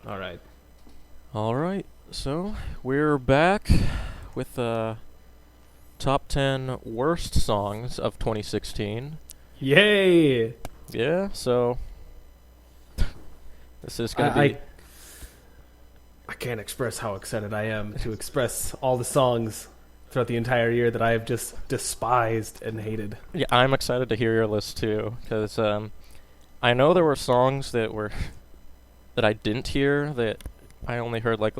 All right. All right, so we're back with the top 10 worst songs of 2016. Yay! Yeah, so this is I, going to be. I I can't express how excited I am to express all the songs throughout the entire year that I have just despised and hated. Yeah, I'm excited to hear your list too, because I know there were songs that I didn't hear that I only heard like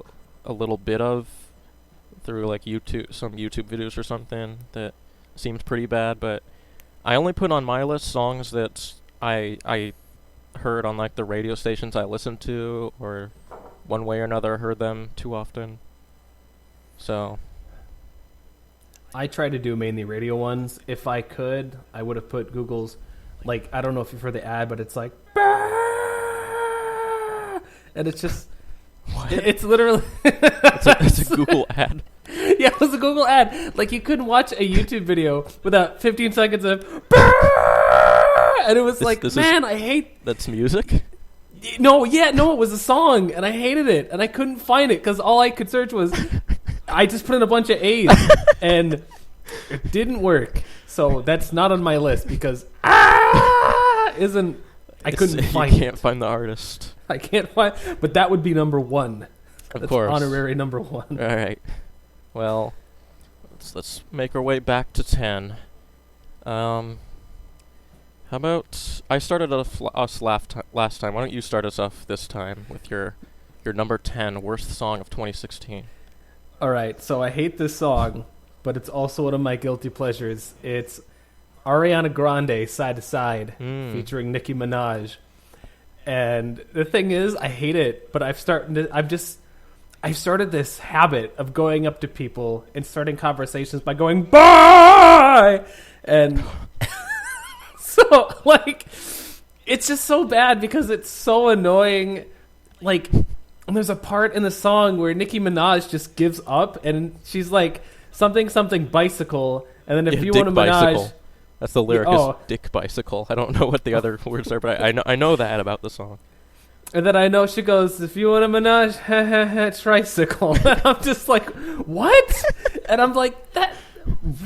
a little bit of through like some YouTube videos or something that seems pretty bad, but I only put on my list songs that I heard on like the radio stations I listened to, or one way or another heard them too often. So I try to do mainly radio ones. If I could, I would have put Google's, like, I don't know if you've heard the ad, but it's like, "Bah!" And it's just, what? it's literally, It's a Google ad. yeah, it was a Google ad. Like, you couldn't watch a YouTube video without 15 seconds of, "Bah!" And it was like, man, I hate. That's music. No, it was a song, and I hated it, and I couldn't find it because all I could search was, I just put in a bunch of A's, and it didn't work. So that's not on my list because isn't. I couldn't find. You can't find the artist. I can't find, but that would be number one. Of That's course, honorary number one. All right. Well, let's make our way back to 10. How about I started us last time? Why don't you start us off this time with your number 10 worst song of 2016? All right, so I hate this song, but it's also one of my guilty pleasures. It's Ariana Grande, Side to Side, featuring Nicki Minaj. And the thing is, I hate it, but I've started this habit of going up to people and starting conversations by going, bye! And so, like, it's just so bad because it's so annoying. Like, and there's a part in the song where Nicki Minaj just gives up, and she's like, something bicycle, and then if you want a Minaj, that's the lyric is dick bicycle. I don't know what the other words are, but I know that about the song. And then I know she goes, if you want a Minaj, tricycle. And I'm just like, what? And I'm like, that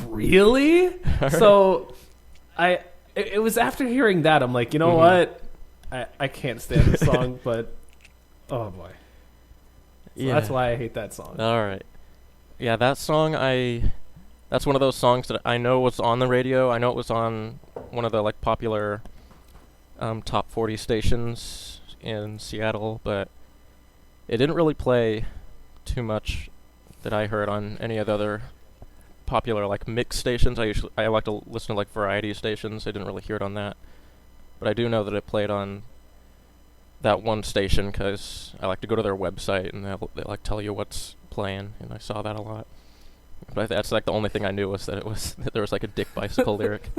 really? Right. So it was after hearing that, I'm like, you know what? I can't stand the song, but oh boy. So yeah. That's why I hate that song. All right. Yeah, that song, that's one of those songs that I know was on the radio. I know it was on one of the like popular top 40 stations in Seattle, but it didn't really play too much that I heard on any of the other popular like mix stations. I like to listen to like variety stations. I didn't really hear it on that, but I do know that it played on that one station because I like to go to their website and they like tell you what's playing, and I saw that a lot. But that's like the only thing I knew was that that there was like a dick bicycle lyric.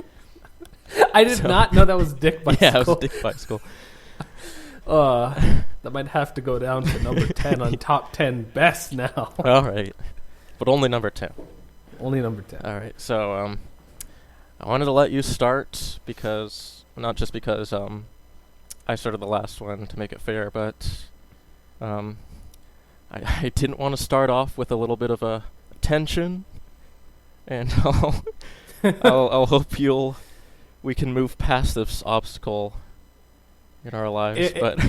I did not know that was dick bicycle. Yeah, it was dick bicycle. That might have to go down to number 10 on top 10 best now. All right, but only number 10. Only number 10. All right, so I wanted to let you start because not just because I started the last one to make it fair, but I didn't want to start off with a little bit of a tension, and I'll hope we can move past this obstacle in our lives. But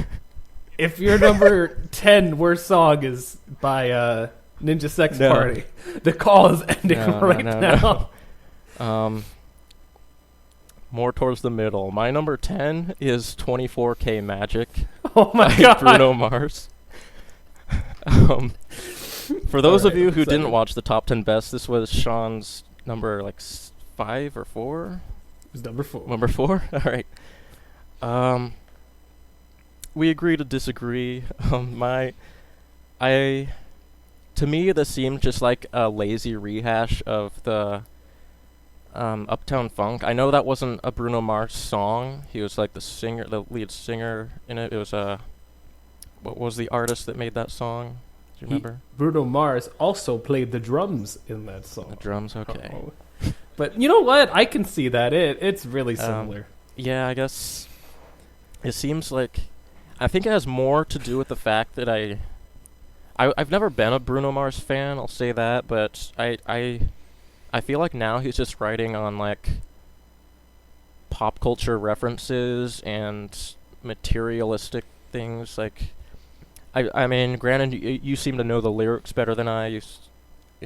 if your number 10 worst song is by Ninja Sex Party, the call is ending now. No. More towards the middle. My number 10 is 24K Magic. Oh my by god, Bruno Mars. For those of you who didn't watch the top 10 best, this was Sean's number like 5 or 4. It was number 4. Number 4. All right. We agree to disagree. To me, this seemed just like a lazy rehash of the Uptown Funk. I know that wasn't a Bruno Mars song. He was like the lead singer in it. It was what was the artist that made that song? Do you remember? Bruno Mars also played the drums in that song. The drums, okay. Oh. But you know what? I can see that it's really similar. Yeah, I guess it seems like I think it has more to do with the fact that I've never been a Bruno Mars fan, I'll say that, but I feel like now he's just writing on like pop culture references and materialistic things. Like, I mean, granted, you seem to know the lyrics better than I. You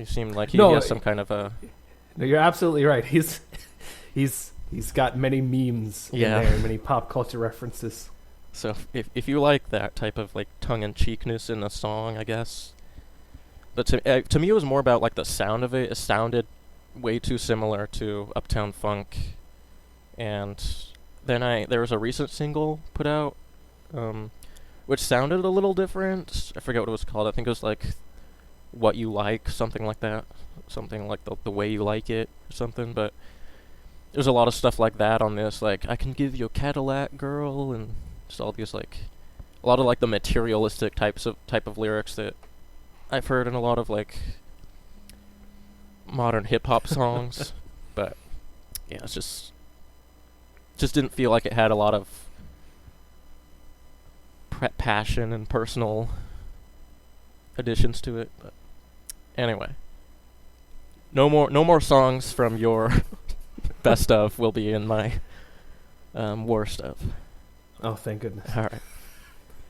seem like he has some kind of a. No, you're absolutely right. He's got many memes in there, many pop culture references. So if you like that type of like tongue-in-cheekness in a song, I guess. But to me, it was more about like the sound of it. It sounded way too similar to Uptown Funk, and then there was a recent single put out, which sounded a little different. I forget what it was called. I think it was like What You Like, something like that, something like the way you like it or something. But there's a lot of stuff like that on this, like I can give you a Cadillac, girl, and just all these like a lot of like the materialistic type of lyrics that I've heard in a lot of like modern hip hop songs. But yeah, it's just didn't feel like it had a lot of passion and personal additions to it. But anyway, no more songs from your best of will be in my worst of. Oh, thank goodness! All right,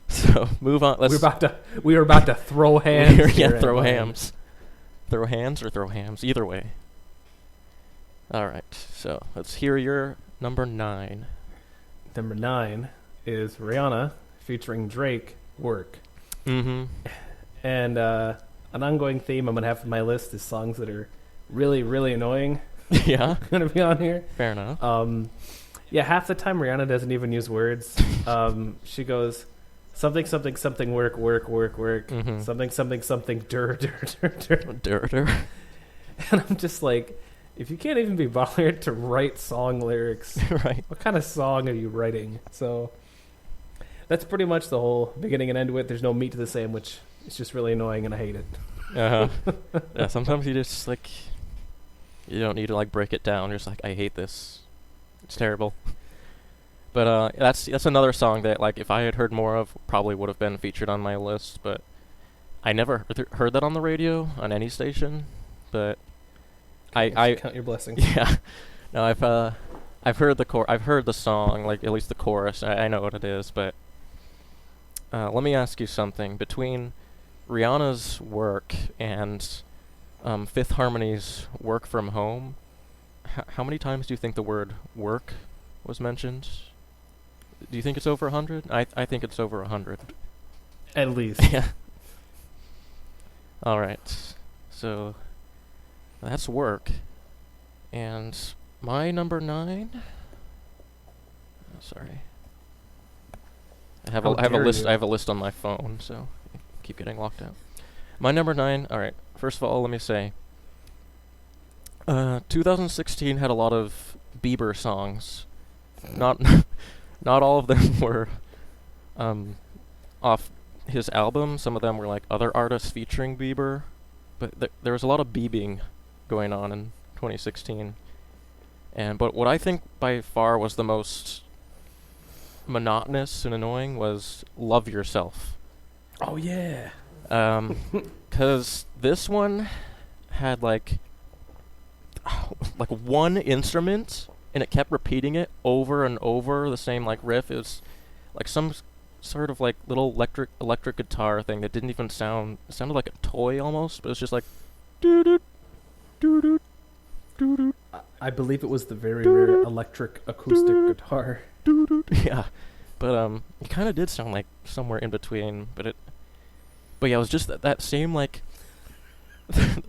so move on. We were about to throw hands. Throw hams. Throw hands or throw hams, either way. All right, so let's hear your number 9. Number 9 is Rihanna featuring Drake, Work. Mm-hmm. And an ongoing theme I'm going to have on my list is songs that are really, really annoying. Yeah. Going to be on here. Fair enough. Yeah, half the time Rihanna doesn't even use words. She goes, something, something, something, work, work, work, work. Mm-hmm. Something, something, something, dur, dur, dur, dur. Dur, dur. And I'm just like, if you can't even be bothered to write song lyrics, right? What kind of song are you writing? So that's pretty much the whole beginning and end of it. There's no meat to the sandwich. It's just really annoying, and I hate it. Uh-huh. Yeah, sometimes you just like you don't need to like break it down. You're just like, I hate this. It's terrible. But that's another song that like if I had heard more of, probably would have been featured on my list. But I never heard that on the radio on any station. But I count your blessings. Yeah. No, I've heard I've heard the song, like at least the chorus. I know what it is, but let me ask you something. Between Rihanna's Work and Fifth Harmony's Work From Home, how many times do you think the word work was mentioned? Do you think it's over 100? I think it's over 100. At least. Yeah. All right. So that's Work. And my number 9. Oh, sorry. I have a list. You? I have a list on my phone, so I keep getting locked out. My number 9. All right. First of all, let me say, 2016 had a lot of Bieber songs. Not all of them were off his album. Some of them were like other artists featuring Bieber, but there was a lot of Biebing going on in 2016. But what I think by far was the most monotonous and annoying was Love Yourself. Oh yeah. 'Cause this one had like one instrument, and it kept repeating it over and over, the same like riff. It was like some sort of like little electric guitar thing that didn't even sound. It sounded like a toy almost, but it was just like doo doo doo doo doo doo. I believe it was the very rare electric acoustic guitar. Yeah, but it kind of did sound like somewhere in between. But yeah, it was just that same like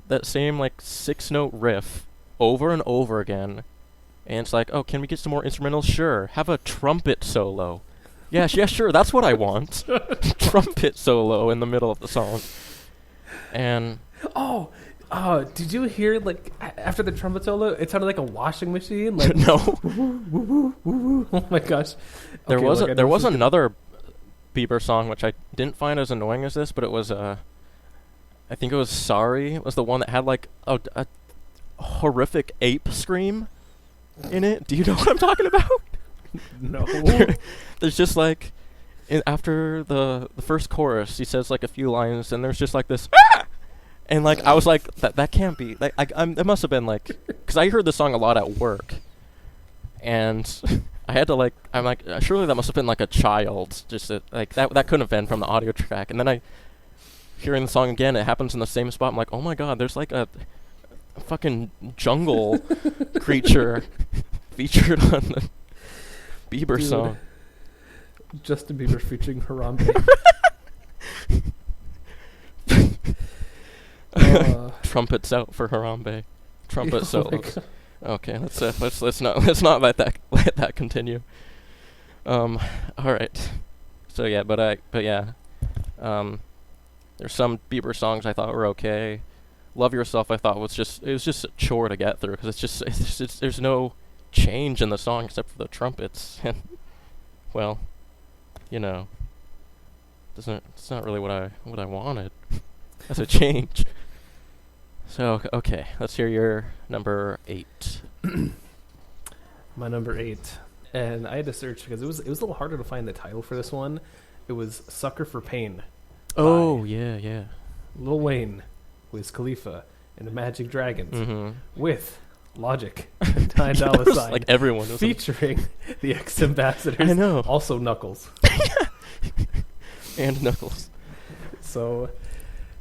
that same like 6-note riff over and over again. And it's like, oh, can we get some more instrumentals? Sure. Have a trumpet solo. Yeah, sure. That's what I want. Trumpet solo in the middle of the song. And did you hear like after the trumpet solo? It sounded like a washing machine. Like no. Oh my gosh. There was another Bieber song which I didn't find as annoying as this, but it was I think it was Sorry. It was the one that had like a horrific ape scream in it. Do you know what I'm talking about? No. There's just like after the first chorus, he says like a few lines, and there's just like this, ah! And like I was like, that can't be. Like it must have been like, because I heard the song a lot at work, and I had to like, I'm like, surely that must have been like a child, just like that couldn't have been from the audio track. And then I hearing the song again, it happens in the same spot. I'm like, oh my god, there's like a fucking jungle creature featured on the Bieber song. Justin Bieber featuring Harambe. Trumpets out for Harambe. Trumpet solos. Okay, let's not let that continue. All right. So yeah, but yeah. There's some Bieber songs I thought were okay. Love Yourself I thought was just a chore to get through because it's just there's no change in the song except for the trumpets and well, you know, it's not really what I wanted as a change. So okay, let's hear your number 8. My number 8, and I had to search because it was a little harder to find the title for this one. It was "Sucker for Pain." Oh yeah. Lil Wayne, Wiz Khalifa, and the Magic Dragons with Logic and Ty Dolla $ign, like everyone was featuring the X Ambassadors. I know. Also Knuckles. And Knuckles. So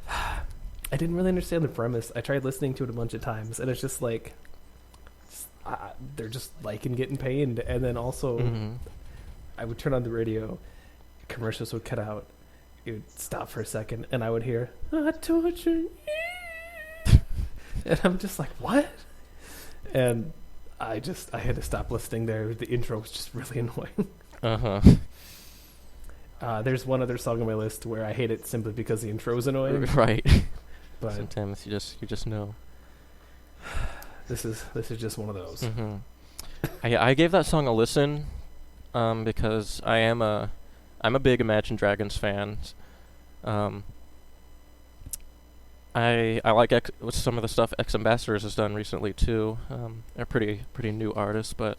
I didn't really understand the premise. I tried listening to it a bunch of times, and it's just like they're just liking getting paid, and then also I would turn on the radio, commercials would cut out, it would stop for a second, and I would hear "I torture you," and I'm just like, what? And I had to stop listening there. The intro was just really annoying. There's one other song on my list where I hate it simply because the intro is annoying. Right. But sometimes you just know. This is just one of those. I gave that song a listen, because I'm a big Imagine Dragons fan. I like some of the stuff X Ambassadors has done recently too. They're pretty new artists, but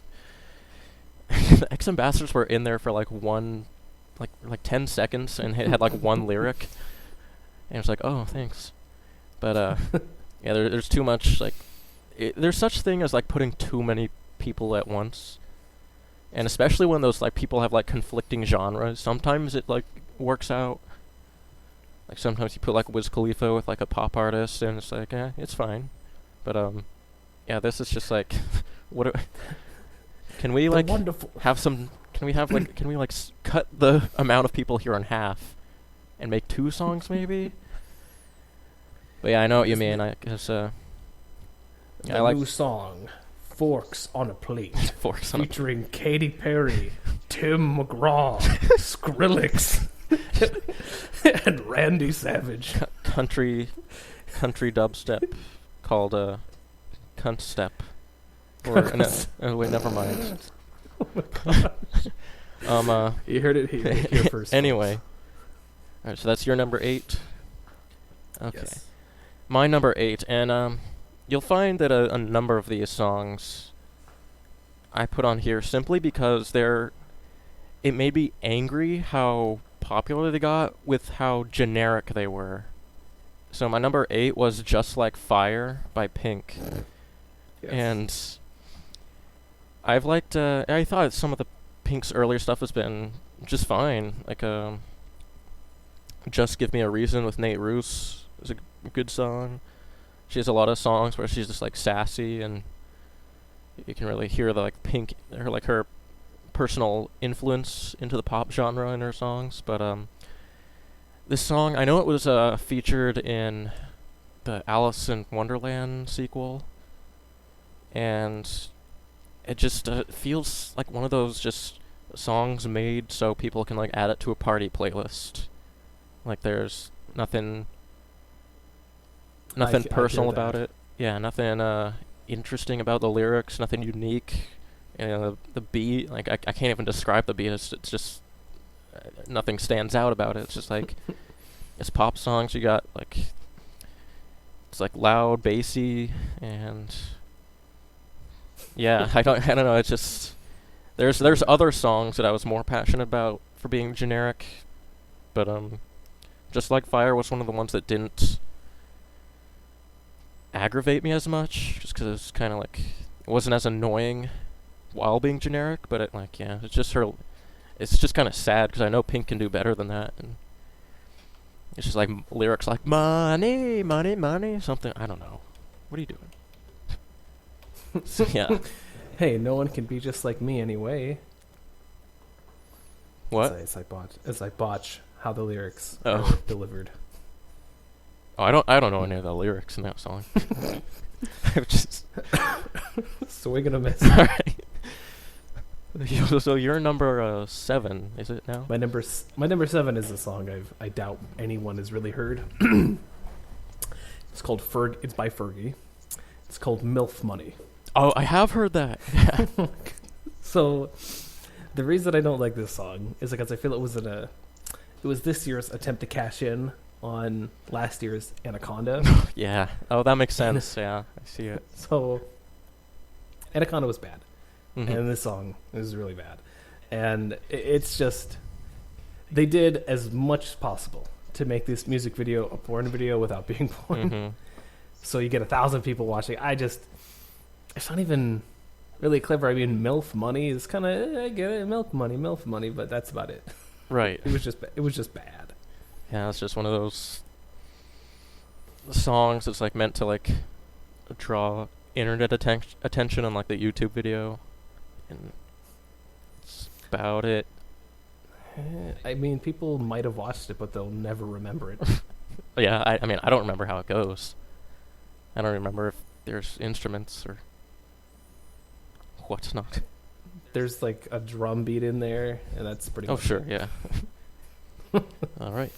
the X Ambassadors were in there for like 10 seconds and had like one lyric, and it was like, oh, thanks. But yeah, there's too much like. There's such thing as like putting too many people at once, and especially when those like people have like conflicting genres. Sometimes it like works out. Like sometimes you put like Wiz Khalifa with like a pop artist, and it's like, it's fine. But yeah, this is just like, can we like wonderful. Have some? Can we have like can we like cut the amount of people here in half, and make 2 songs maybe? But yeah, I know what you mean. I guess I like new song, "Forks on a Plate," featuring Katy Perry, Tim McGraw, Skrillex, and Randy Savage. Country dubstep called Cunt Step. Or no, wait, never mind. Oh my gosh. You heard it here first. Anyway, all right, so that's your number 8. Okay, yes. My number 8, and you'll find that a number of these songs I put on here simply because it made me angry how popular they got with how generic they were. So my number 8 was "Just Like Fire" by Pink. Yes. And I've liked, I thought some of the Pink's earlier stuff has been just fine. Like, "Just Give Me a Reason" with Nate Ruess is a good song. She has a lot of songs where she's just like sassy, and you can really hear the like Pink, her personal influence into the pop genre in her songs. But this song, I know it was featured in the Alice in Wonderland sequel, and it just feels like one of those just songs made so people can like add it to a party playlist. Like there's nothing personal about it. Yeah, nothing interesting about the lyrics, nothing unique. The beat, like I can't even describe the beat. It's just nothing stands out about it. It's just like it's pop songs. You got like it's like loud, bassy, and yeah, I don't know. It's just there's other songs that I was more passionate about for being generic, but Just Like Fire was one of the ones that didn't aggravate me as much, just because it was kind of like it wasn't as annoying while being generic. But it's just her. It's just kind of sad because I know Pink can do better than that, and it's just like lyrics like money, money, money, something. I don't know. What are you doing? So, yeah. Hey, no one can be just like me anyway. What? It's like botch how the lyrics Oh. are delivered. Oh, I don't know any of the lyrics in that song. I'm just So we're gonna miss. all right. So you're number 7, is it now? My number 7 is a song I doubt anyone has really heard. It's called It's by Fergie. It's called MILF Money. Oh, I have heard that. Yeah. So the reason I don't like this song is because I feel it was this year's attempt to cash in on last year's Anaconda. Yeah. Oh, that makes sense. Yeah, I see it. So Anaconda was bad. Mhm. And this song is really bad. And it's just, they did as much as possible to make this music video a porn video without being porn. Mhm. So you get 1,000 people watching. It's not even really clever. I mean, MILF Money is kind of, I get it, MILF money, but that's about it. Right. It was just bad. Yeah, it's just one of those songs that's like meant to like draw internet attention on like the YouTube video, and that's about it. I mean, people might have watched it, but they'll never remember it. Yeah, I mean, I don't remember how it goes. I don't remember if there's instruments or what's not. There's like a drum beat in there, and that's pretty Oh, much sure, it. yeah. All right.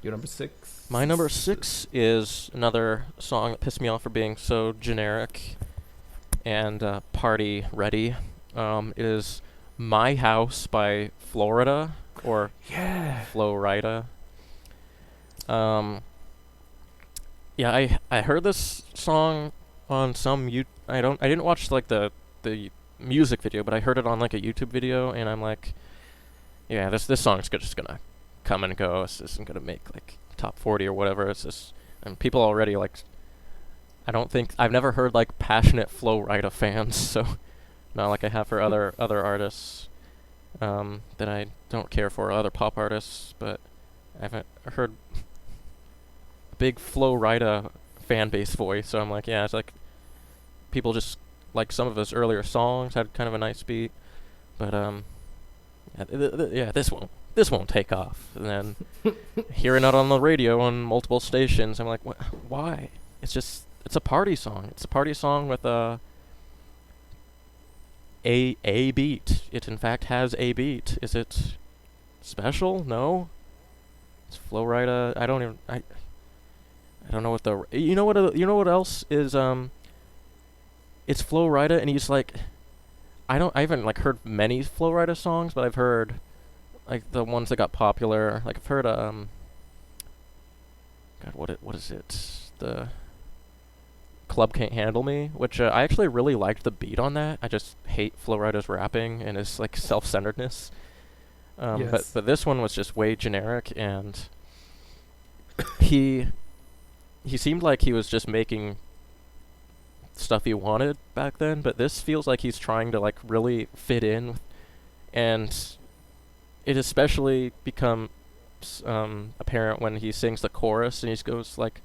Your number 6? My number 6 is another song that pissed me off for being so generic and party ready. It is My House by Florida, or Yeah. Flo Rida. Yeah, I heard this song on some I didn't watch like the music video, but I heard it on like a YouTube video, and I'm like, yeah, this song's just gonna come and go. This isn't gonna make like top 40 or whatever. It's just, and people already like, I've never heard like passionate Flo Rida fans, so not like I have for other artists that I don't care for, other pop artists, but I haven't heard a big Flo Rida fan base voice, so I'm like, yeah, it's like people just like some of his earlier songs had kind of a nice beat, but yeah, this won't take off. And then hearing it on the radio on multiple stations, I'm like, why? It's a party song. It's a party song with a beat. It in fact has a beat. Is it special? No. It's Flo Rida. I don't know what you know what else is it's Flo Rida, and he's like, I haven't like heard many Flo Rida songs, but I've heard like the ones that got popular. Like I've heard God, what is it? The Club Can't Handle Me, which I actually really liked the beat on that. I just hate Flo Rida's rapping and his like self-centeredness. Yes. But this one was just way generic, and he seemed like he was just making stuff he wanted back then, but this feels like he's trying to like really fit in, and it especially becomes apparent when he sings the chorus and he goes like,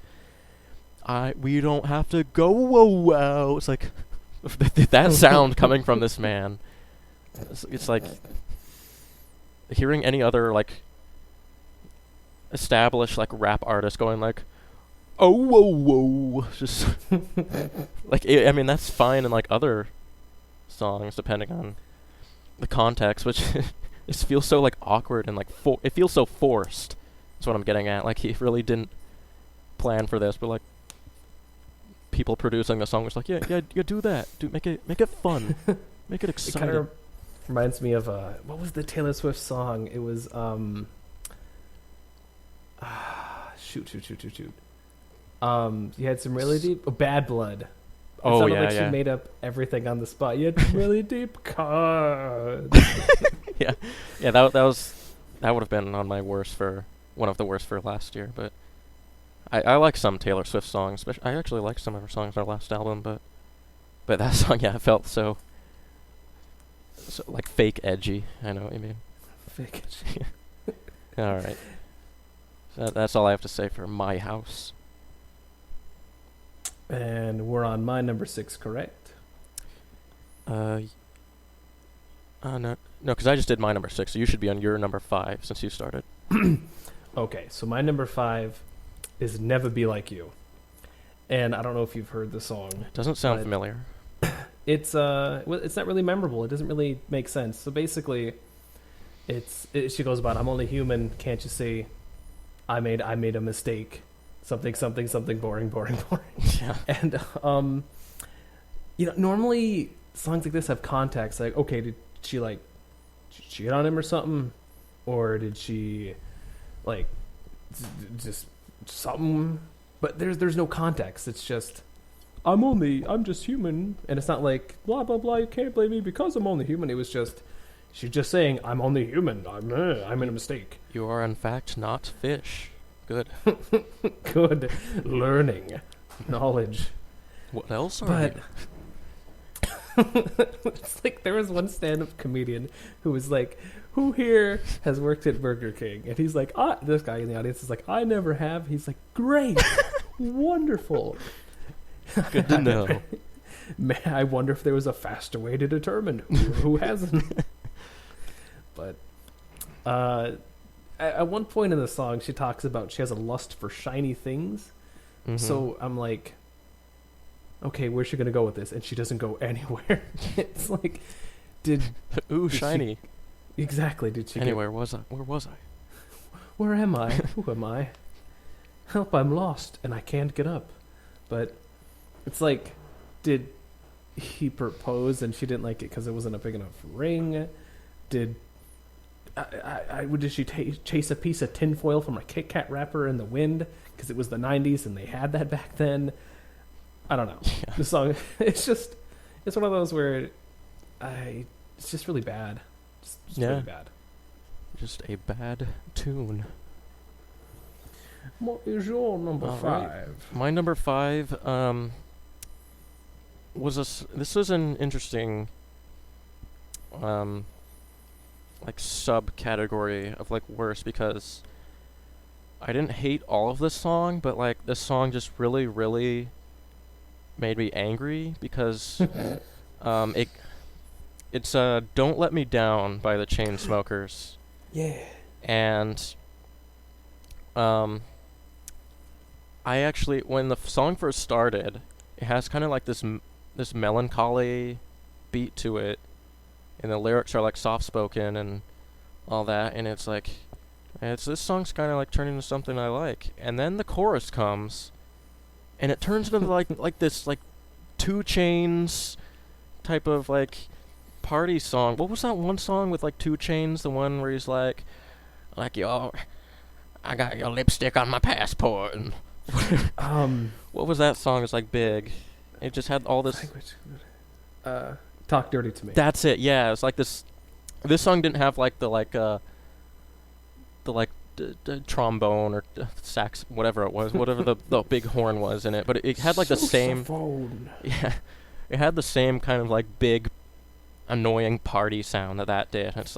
we don't have to go whoa wow. It's like that sound coming from this man. It's like hearing any other like established like rap artist going like, oh whoa whoa, just like I mean that's fine in like other songs depending on the context, which it feels so like awkward and like it feels so forced. That's what I'm getting at. Like he really didn't plan for this, but like people producing the song was like, yeah, do that, make it fun, make it It exciting. kind of reminds me of what was the Taylor Swift song? It was shoot. You had some really deep Bad Blood. It sounded like she made up everything on the spot. You had some really deep cards. Yeah. That would have been on my worst for one of the worst for last year. But I like some Taylor Swift songs. I actually like some of her songs on her last album. But that song, yeah, it felt so like fake edgy. I know what you mean. Fake. All right. So that's all I have to say for My House. And we're on my number 6, correct? No, because I just did my number 6, so you should be on your number 5 since you started. Okay, so my number 5 is Never Be Like You. And I don't know if you've heard the song. It doesn't sound familiar. It's not really memorable. It doesn't really make sense. So basically, she goes about, I'm only human, can't you see? I made a mistake. Something, something, something, boring, boring, boring. Yeah. And normally songs like this have context. Like, okay, did she cheat on him or something, or did she just something? But there's no context. It's just I'm just human, and it's not like blah blah blah. You can't blame me because I'm only human. It was just she's just saying I'm only human. I'm in a mistake. You are in fact not fish. Good. Good learning, knowledge. What else are you? It's like there was one stand-up comedian who was like, who here has worked at Burger King? And he's like, this guy in the audience is like, I never have. He's like, great, wonderful. Good to know. Man, I wonder if there was a faster way to determine who hasn't. But at one point in the song, she talks about she has a lust for shiny things. Mm-hmm. So I'm like, okay, where's she gonna go with this? And she doesn't go anywhere. It's like, did shiny? Exactly. Did she? Anywhere was I? Where was I? Where am I? Who am I? Help! I'm lost and I can't get up. But it's like, did he propose and she didn't like it because it wasn't a big enough ring? Did she chase a piece of tinfoil from a Kit Kat wrapper in the wind because it was the 90s and they had that back then? I don't know. Yeah. The song, it's one of those where it's just really bad. Just really bad. Just a bad tune. What is your number 5? Right. My number 5 this was an interesting subcategory of worst, because I didn't hate all of this song, but this song just really, really made me angry because it's Don't Let Me Down by the Chainsmokers. Yeah. And I actually, when the song first started, it has kind of this melancholy beat to it, and the lyrics are soft spoken and all that, and it's this song's kind of turning into something I like. And then the chorus comes, and it turns into this 2 Chainz type of party song. What was that one song with 2 Chainz? The one where he's yo, I got your lipstick on my passport. And what was that song? It's big. It just had all this. Talk Dirty to Me. That's it. Yeah, it's this. This song didn't have the trombone or sax, whatever it was, whatever the big horn was in it, but it had the same. Yeah, it had the same kind of big, annoying party sound that did. It's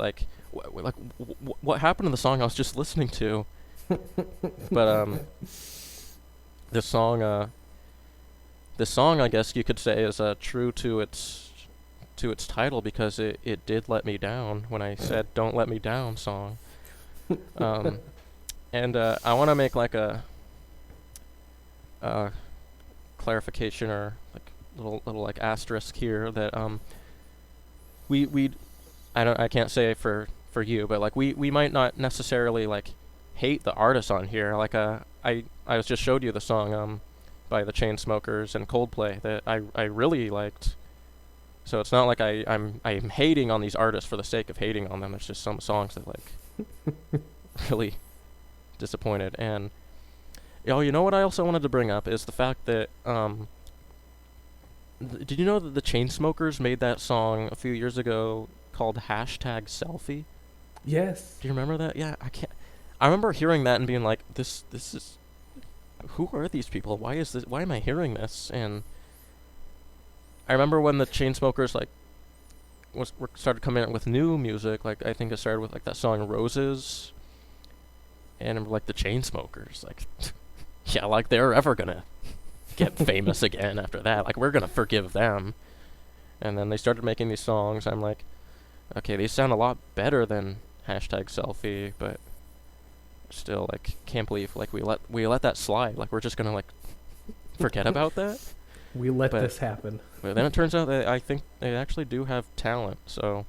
what happened to the song I was just listening to? But the song I guess you could say is true to its title, because it did let me down when I said "Don't Let Me Down" song. And I want to make a clarification or little asterisk here that I can't say for you, but we might not necessarily hate the artist on here. I just showed you the song by the Chainsmokers and Coldplay that I really liked. So it's not I'm hating on these artists for the sake of hating on them. There's just some songs that really disappointed. And you know what I also wanted to bring up is the fact that did you know that the Chainsmokers made that song a few years ago called #selfie. Yes. Do you remember that? Yeah, I remember hearing that and being like, this is, who are these people? Why am I hearing this? And I remember when the Chainsmokers like started coming out with new music. Like I think it started with like that song Roses, and like the Chainsmokers, like yeah, like they're ever gonna get famous again after that. Like we're gonna forgive them. And then they started making these songs. I'm like, okay, these sound a lot better than #selfie, but still, like, can't believe like we let that slide. Like we're just gonna like forget about that. We let this happen. But then it turns out that I think they actually do have talent. So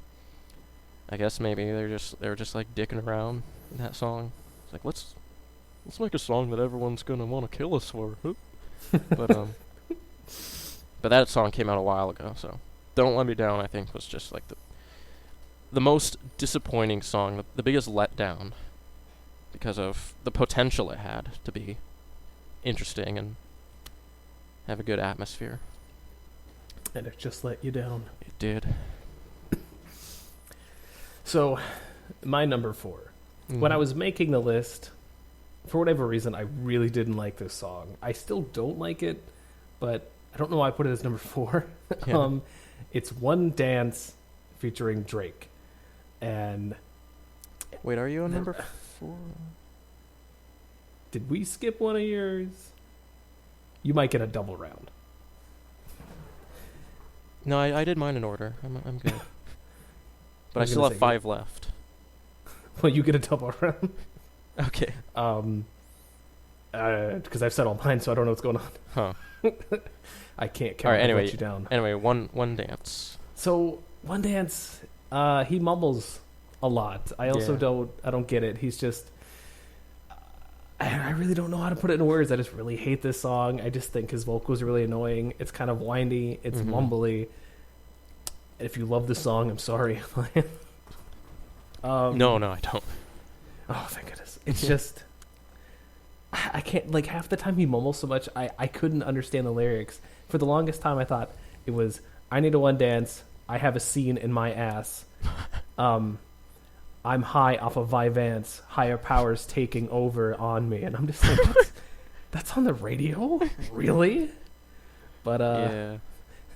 I guess maybe they were just like dicking around in that song. It's like let's make a song that everyone's gonna want to kill us for. But that song came out a while ago. So Don't Let Me Down, I think, was just like the most disappointing song, the biggest letdown, because of the potential it had to be interesting and have a good atmosphere. And it just let you down. It did. So, my number 4. When I was making the list, for whatever reason, I really didn't like this song. I still don't like it, but I don't know why I put it as number 4. Yeah. It's One Dance featuring Drake. And wait, are you on number 4? did we skip one of yours? You might get a double round. No, I did mine in order. I'm good. But I was still gonna have say, 5 left. Well, you get a double round. Okay. Because I've said all mine, so I don't know what's going on. Huh. I can't count. All right, I'll anyway, let you down. Anyway, one dance. So One Dance, he mumbles a lot. I also don't get it. He's just, I really don't know how to put it in words. I just really hate this song. I just think his vocals are really annoying. It's kind of whiny. It's mumbly. If you love the song, I'm sorry. No, I don't. Oh, thank goodness. It's just, I can't, like, half the time he mumbles so much, I couldn't understand the lyrics. For the longest time, I thought it was, I need a one dance, I have a scene in my ass. I'm high off of Vyvanse, higher powers taking over on me. And I'm just like, that's on the radio? Really? But, yeah.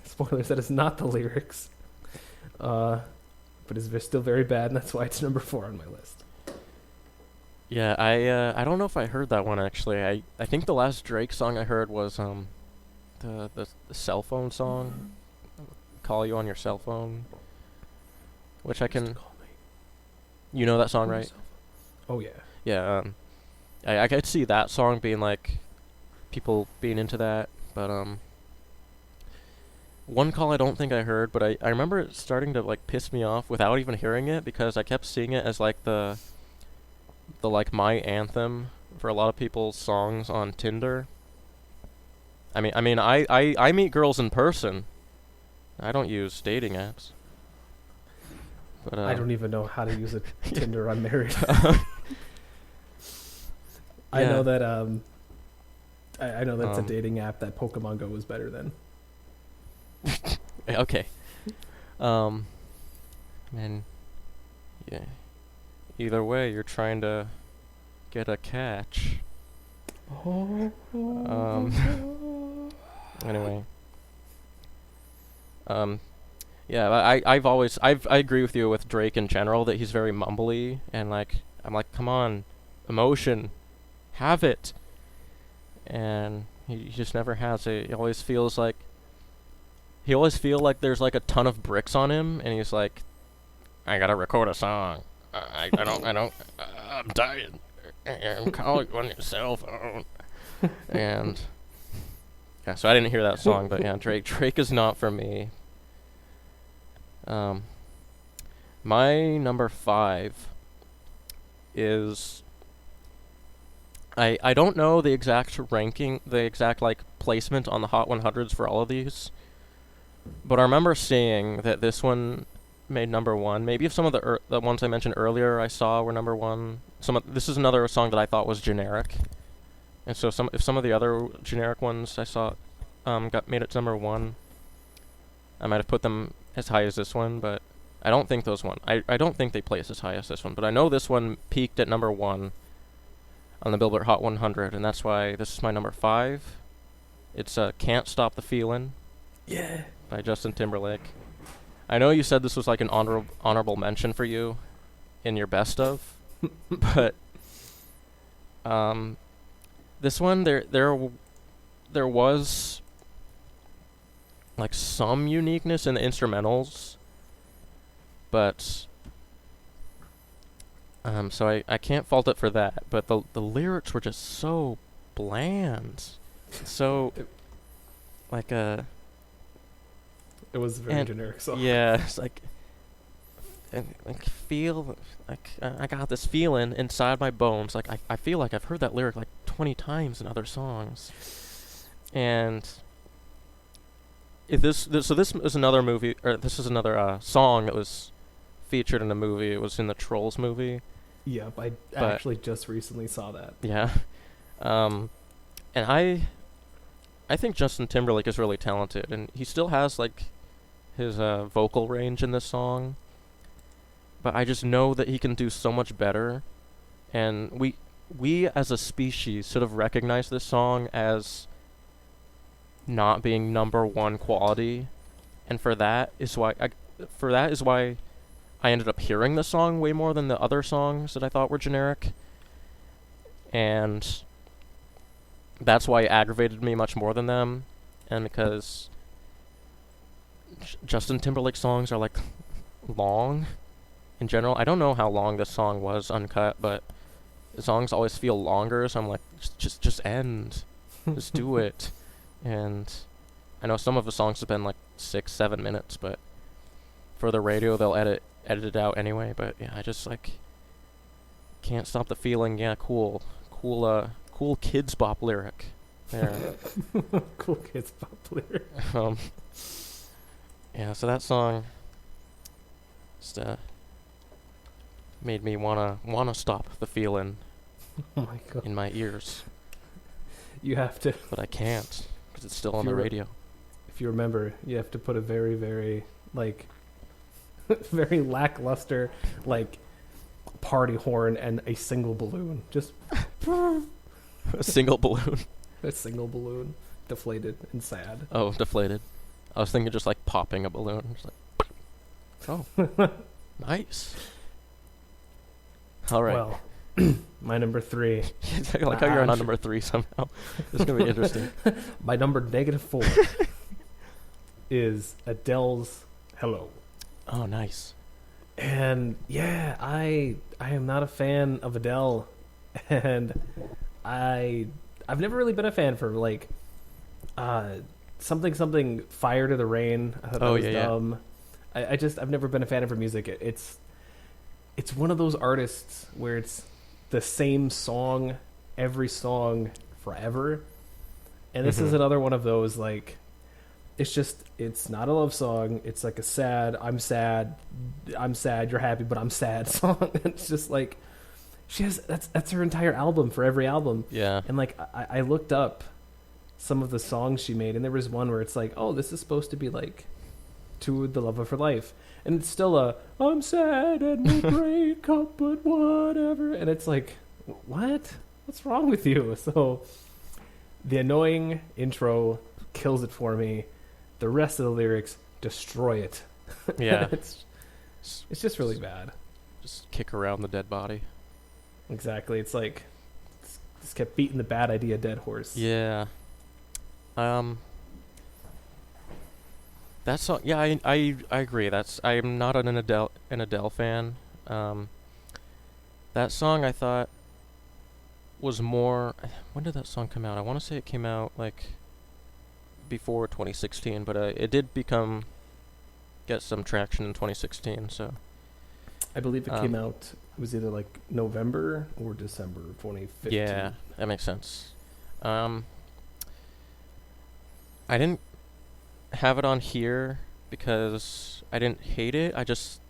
spoilers, that is not the lyrics. But it's still very bad, and that's why it's number 4 on my list. Yeah, I don't know if I heard that one actually. I think the last Drake song I heard was the cell phone song, "Call You on Your Cell Phone," which I can. You know that song, right? Oh yeah. Yeah. I could see that song being like, people being into that, but One Call I don't think I heard, but I remember it starting to like piss me off without even hearing it, because I kept seeing it as like the like my anthem for a lot of people's songs on Tinder. I mean I meet girls in person. I don't use dating apps. But I don't even know how to use a Tinder. I'm married. I know that I know that's a dating app that Pokemon Go is better than. Okay. And yeah. Either way, you're trying to get a catch. Anyway. Yeah, I agree with you with Drake in general, that he's very mumbly, and like I'm like, come on, emotion, have it. And he just never has it. He always feels like there's like a ton of bricks on him, and he's like, I gotta record a song. I'm dying. I'm calling you on your cell phone. And yeah, so I didn't hear that song, but yeah, Drake is not for me. My number 5 is, I don't know the exact ranking, the exact like placement on the Hot 100s for all of these, but I remember seeing that this one made number 1. Maybe if some of the ones I mentioned earlier I saw were number 1. This is another song that I thought was generic, and so if some of the other generic ones I saw made it to number 1, I might have put them as high as this one, but I don't think those one. I don't think they place as high as this one, but I know this one peaked at number 1 on the Billboard Hot 100, and that's why this is my number 5. It's "Can't Stop the Feelin'" Yeah. by Justin Timberlake. I know you said this was like an honorable mention for you in your best of, but this one there was like some uniqueness in the instrumentals, but so I can't fault it for that. But the lyrics were just so bland, so like It was a very and generic song. yeah, it's like feel like I got this feeling inside my bones. Like I feel like I've heard that lyric like 20 times in other songs. And if this is another movie, or this is another song that was featured in a movie. It was in the Trolls movie. Yep, I actually just recently saw that. Yeah. And I think Justin Timberlake is really talented, and he still has like his vocal range in this song. But I just know that he can do so much better, and we as a species should have recognized this song as not being number 1 quality, and for that is why I ended up hearing the song way more than the other songs that I thought were generic, and that's why it aggravated me much more than them, and because Justin Timberlake songs are like long. In general, I don't know how long this song was uncut, but the songs always feel longer, so I'm like, just end. Just do it. And I know some of the songs have been like 6-7 minutes, but for the radio they'll edit it out anyway. But yeah, I just like Can't Stop the Feeling. Yeah, cool Kids Bop lyric there. Cool Kids Bop lyric. Yeah, so that song just made me wanna stop the feeling Oh my god. in my ears, You have to, but I can't because it's still on the radio. if you remember, you have to put a very, very, like, very lackluster, like, party horn and a single balloon. Just A single balloon. a single balloon, deflated and sad. Oh, deflated. I was thinking just like popping a balloon. Just like, oh, nice. All right. Well, my number 3. I like how you're on number 3 somehow. This is gonna be interesting. My number -4 is Adele's "Hello." Oh, nice. And yeah, I am not a fan of Adele, and I've never really been a fan for like something Fire to the Rain. I thought that was dumb. I've never been a fan of her music. It's one of those artists where it's the same song every song forever, and this is another one of those, like, it's not a love song. It's like a sad, I'm sad, you're happy, but I'm sad song. It's just like that's her entire album for every album. Yeah. And like I looked up some of the songs she made, and there was one where it's like, oh, this is supposed to be like to the love of her life, and it's still I'm sad and we'll break up, but whatever. And it's like, what's wrong with you? So the annoying intro kills it for me. The rest of the lyrics destroy it. Yeah. it's just really bad. Just kick around the dead body. Exactly. It's like just kept beating the bad idea dead horse. Yeah. That song. Yeah, I agree. I'm not an Adele fan. That song I thought was more. When did that song come out? I want to say it came out like before 2016, but it did get some traction in 2016. So I believe it came out. It was either like November or December of 2015. Yeah, that makes sense. I didn't have it on here because I didn't hate it. I just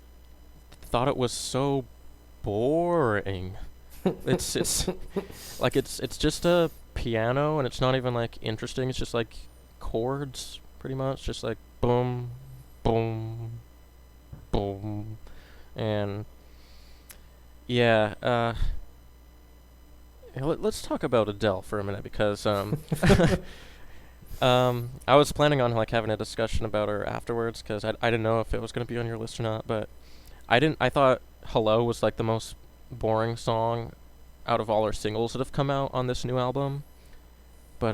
thought it was so boring. It's like it's just a piano, and it's not even like interesting. It's just like chords, pretty much, just like boom, boom, boom, and yeah. Let's talk about Adele for a minute because I was planning on like having a discussion about her afterwards because I didn't know if it was gonna be on your list or not, but I didn't. I thought "Hello" was like the most boring song out of all her singles that have come out on this new album. But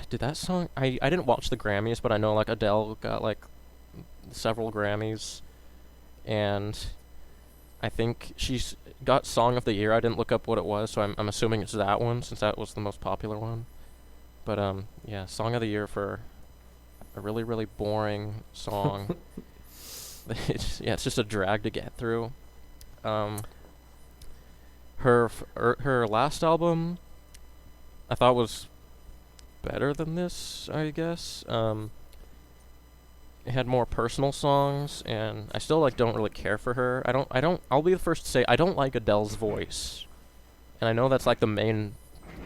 did that song? I didn't watch the Grammys, but I know like Adele got like several Grammys, and I think she's got Song of the Year. I didn't look up what it was, so I'm assuming it's that one since that was the most popular one. But yeah, Song of the Year for a really really boring song. It's just a drag to get through. Her last album, I thought was better than this, I guess. It had more personal songs, and I still like don't really care for her. I'll be the first to say I don't like Adele's voice, and I know that's like the main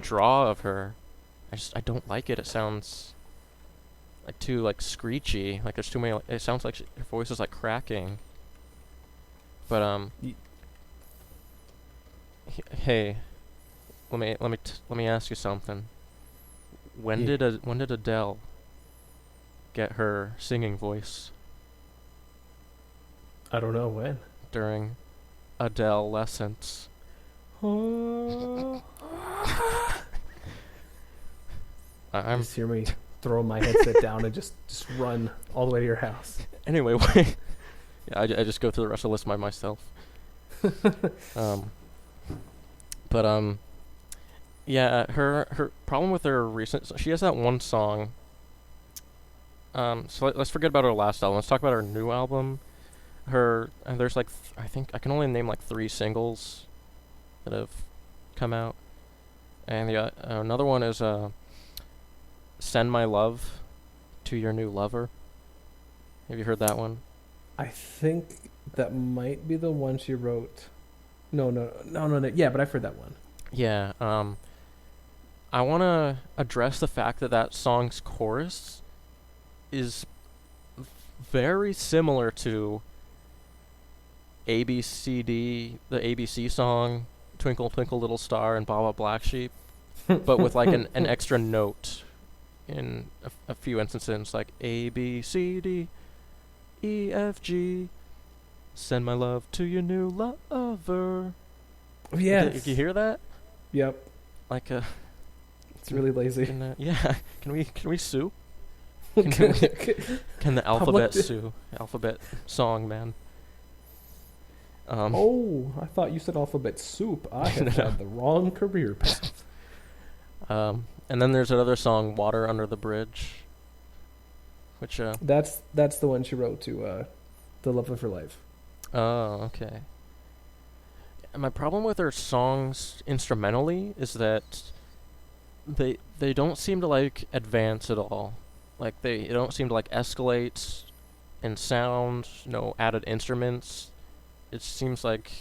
draw of her. I don't like it. It sounds like too like screechy. Like there's too many. It sounds like her voice is like cracking. But hey, let me ask you something. When did Adele get her singing voice? I don't know when. During Adele lessons. I'm just hear me throw my headset down and just run all the way to your house. Anyway, yeah, I just go through the rest of the list by myself. Yeah, her problem with her recent, she has that one song. So let's forget about her last album. Let's talk about her new album. There's like I think I can only name like 3 singles that have come out, and another one is "Send My Love to Your New Lover." Have you heard that one? I think that might be the one she wrote. No. Yeah, but I've heard that one. Yeah. I want to address the fact that song's chorus is very similar to ABCD, the ABC song, "Twinkle Twinkle Little Star" and "Baba Black Sheep," but with like an extra note in a few instances, like ABCD, EFG, "Send my love to your new lover." Yeah. Did you hear that? Yep. Like it's really lazy. Yeah. Can we sue? Can the alphabet sue? Alphabet song, man. I thought you said alphabet soup. I have had the wrong career path. And then there's another song, "Water Under the Bridge," which that's the one she wrote to the love of her life. Oh, okay. My problem with her songs instrumentally is that they don't seem to like advance at all. Like they don't seem to like escalate in sound, no added instruments. It seems like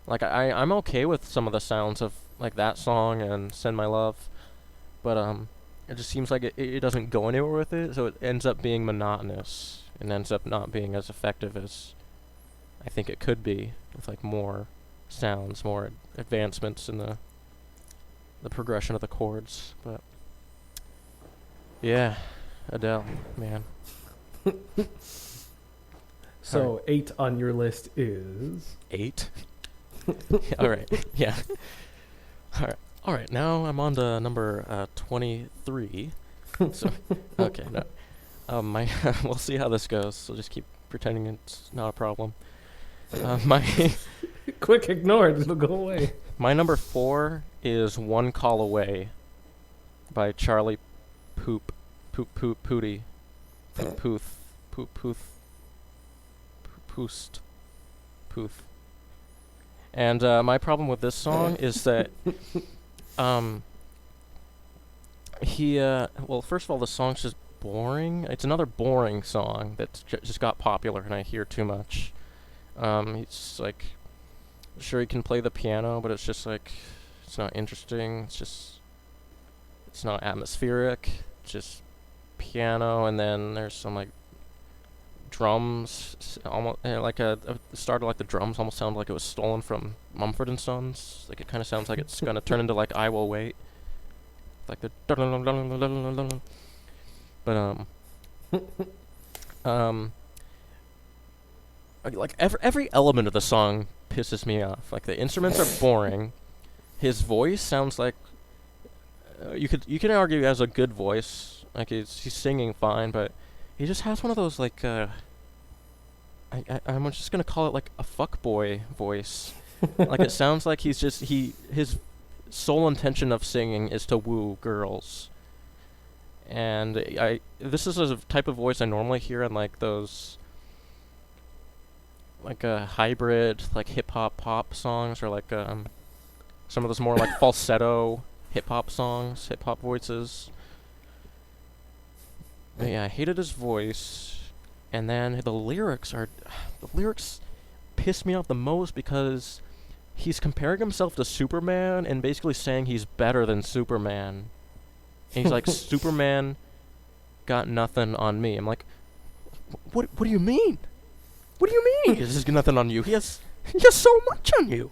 I'm okay with some of the sounds of like that song and "Send My Love," but it just seems like it doesn't go anywhere with it, so it ends up being monotonous and ends up not being as effective as I think it could be with like more sounds, more advancements in the progression of the chords. But yeah, Adele, man. So 8 on your list is 8. All right, yeah. All right. Now I'm on to number 23. So okay, no. We'll see how this goes. So just keep pretending it's not a problem. My quick, ignore it. It'll go away. My number 4 is "One Call Away" by Charlie Puth. And my problem with this song is that well, first of all, the song's just boring. It's another boring song that just got popular and I hear too much. It's like, sure, he can play the piano, but it's just like, it's not interesting. It's not atmospheric. It's just piano, and then there's some like drums, almost the start of like the drums almost sound like it was stolen from Mumford and Sons. Like it kind of sounds like it's gonna turn into like I Will Wait, like the. But like every element of the song pisses me off. Like the instruments are boring. His voice sounds like you can argue he has a good voice. Like he's singing fine, but he just has one of those like I'm just gonna call it like a fuckboy voice. Like it sounds like his sole intention of singing is to woo girls. And this is a type of voice I normally hear in like those like a hybrid like hip hop pop songs, or like some of those more like falsetto hip hop songs, hip hop voices. But yeah, I hated his voice, and then the lyrics piss me off the most because he's comparing himself to Superman and basically saying he's better than Superman. And he's like, Superman got nothing on me. I'm like, what do you mean? What do you mean? He has nothing on you. He has so much on you.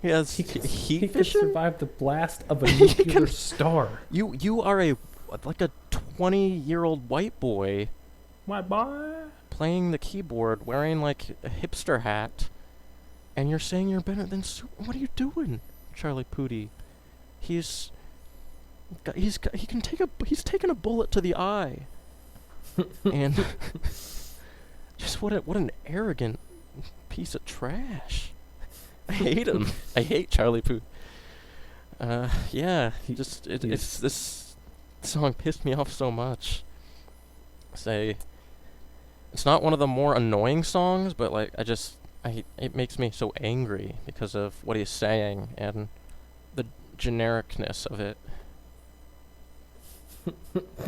He has heat could vision. survive the blast of a nuclear star. You are a 20-year-old white boy. My boy. Playing the keyboard, wearing like a hipster hat, and you're saying you're better than What are you doing, Charlie Pooty? He's taken a bullet to the eye, and just what an arrogant piece of trash. I hate him. I hate Charlie Puth. Yeah, it's this song pissed me off so much. It's not one of the more annoying songs, but like it makes me so angry because of what he's saying and the genericness of it.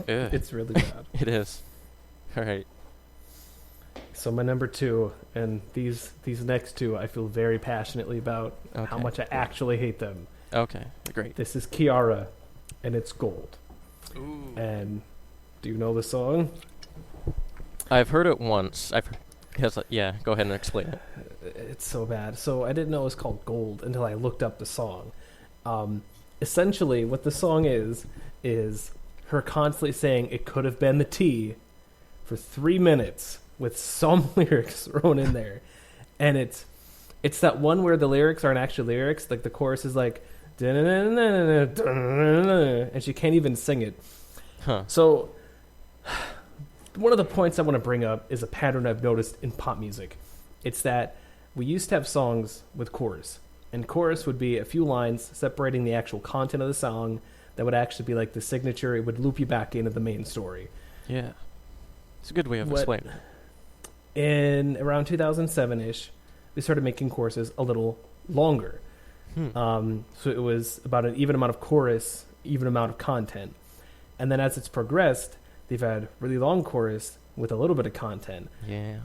It's really bad. It is. All right. So my number 2, and these next two I feel very passionately about how much I actually hate them. Okay, great. This is Kiara, and it's Gold. Ooh. And do you know the song? I've heard it once. Yeah, go ahead and explain it. It's so bad. So I didn't know it was called Gold until I looked up the song. Essentially, what the song is her constantly saying it could have been the T for 3 minutes with some lyrics thrown in there. And it's that one where the lyrics aren't actually lyrics. Like the chorus is like, and she can't even sing it. Huh. So one of the points I want to bring up is a pattern I've noticed in pop music. It's that we used to have songs with chorus, and chorus would be a few lines separating the actual content of the song that would actually be like the signature. It would loop you back into the main story. Yeah. It's a good way of explaining it. In around 2007-ish, they started making choruses a little longer. So it was about an even amount of chorus, even amount of content. And then as it's progressed, they've had really long chorus with a little bit of content. Yeah.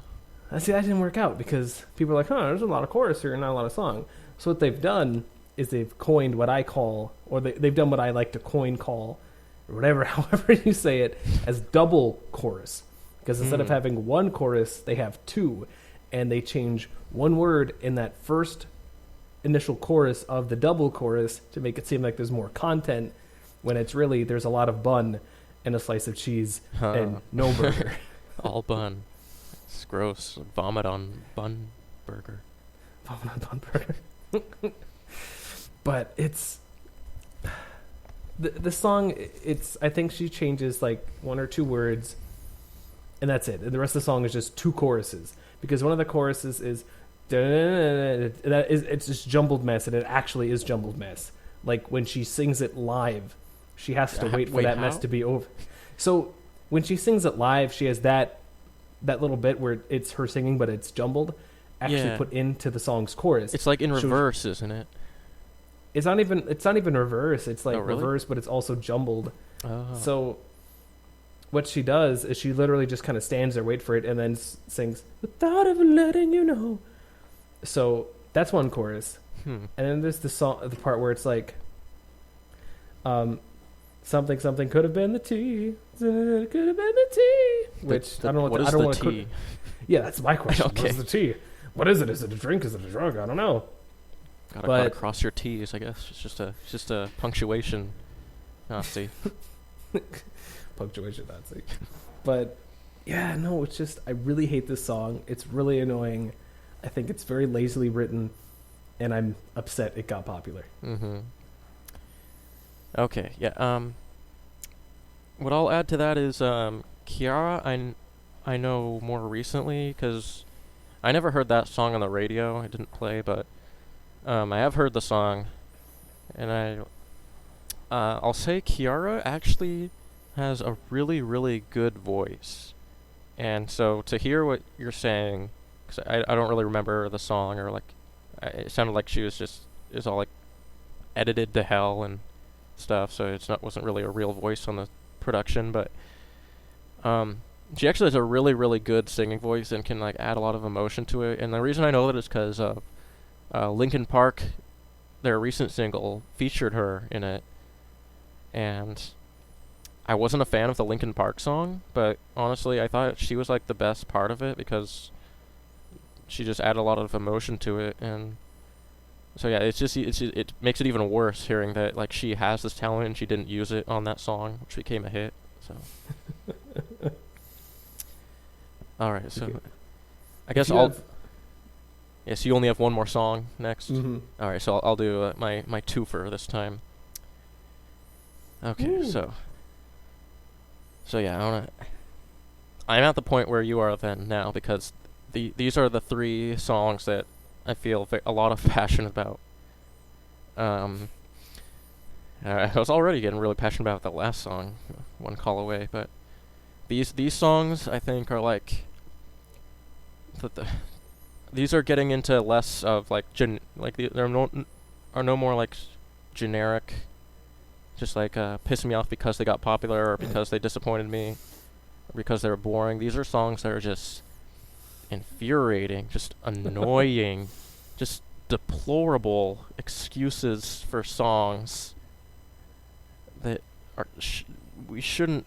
See, that didn't work out because people are like, there's a lot of chorus here and not a lot of song. So what they've done is they've coined what I call, or they've done what I like to call, or whatever, however you say it, as double chorus. Because instead of having one chorus, they have two. And they change one word in that first initial chorus of the double chorus to make it seem like there's more content, when it's really there's a lot of bun and a slice of cheese and no burger. All bun. It's gross. Vomit on bun burger. Vomit on bun burger. But it's the song. I think she changes like one or two words, and that's it. And the rest of the song is just two choruses, because one of the choruses is it's just jumbled mess, and it actually is jumbled mess. Like when she sings it live, she has to wait for that mess to be over. So when she sings it live, she has that little bit where it's her singing, but it's jumbled, actually put into the song's chorus. It's like in reverse, isn't it? It's not even reverse. It's like reverse, but it's also jumbled. Oh. So what she does is she literally just kind of stands there, wait for it, and then sings without ever letting you know. So that's one chorus. And then there's the part where it's like, something could have been the T, could have been the T, which I don't know what the T. Yeah, that's my question. Okay. What's the T? What is it? Is it a drink? Is it a drug? I don't know. Gotta cross your T's, I guess. It's just a punctuation Nazi. Punctuation Nazi. But yeah, no, it's just I really hate this song. It's really annoying. I think it's very lazily written, and I'm upset it got popular. Mm-hmm. Okay, yeah. What I'll add to that is Kiara. I know more recently because I never heard that song on the radio. It didn't play, but I have heard the song, and I'll say Kiara actually has a really, really good voice. And so to hear what you're saying, because I don't really remember the song, or like, it sounded like she was all like edited to hell and stuff, so wasn't really a real voice on the production, but she actually has a really, really good singing voice and can like add a lot of emotion to it. And the reason I know that is because Linkin Park, their recent single, featured her in it, and I wasn't a fan of the Linkin Park song, but honestly, I thought she was like the best part of it because she just added a lot of emotion to it. And so yeah, it makes it even worse hearing that like she has this talent and she didn't use it on that song, which became a hit. So all right, so I guess Yes, you only have one more song next. Mm-hmm. All right, so I'll do my twofer this time. Okay, Ooh. so yeah, I'm at the point where you are then now because these are the three songs that I feel a lot of passion about. I was already getting really passionate about the last song, One Call Away, but these songs I think are like these are getting into less of like there are no more like generic, just like pissing me off because they got popular or because they disappointed me or because they were boring. These are songs that are just infuriating, just annoying, just deplorable excuses for songs that are we should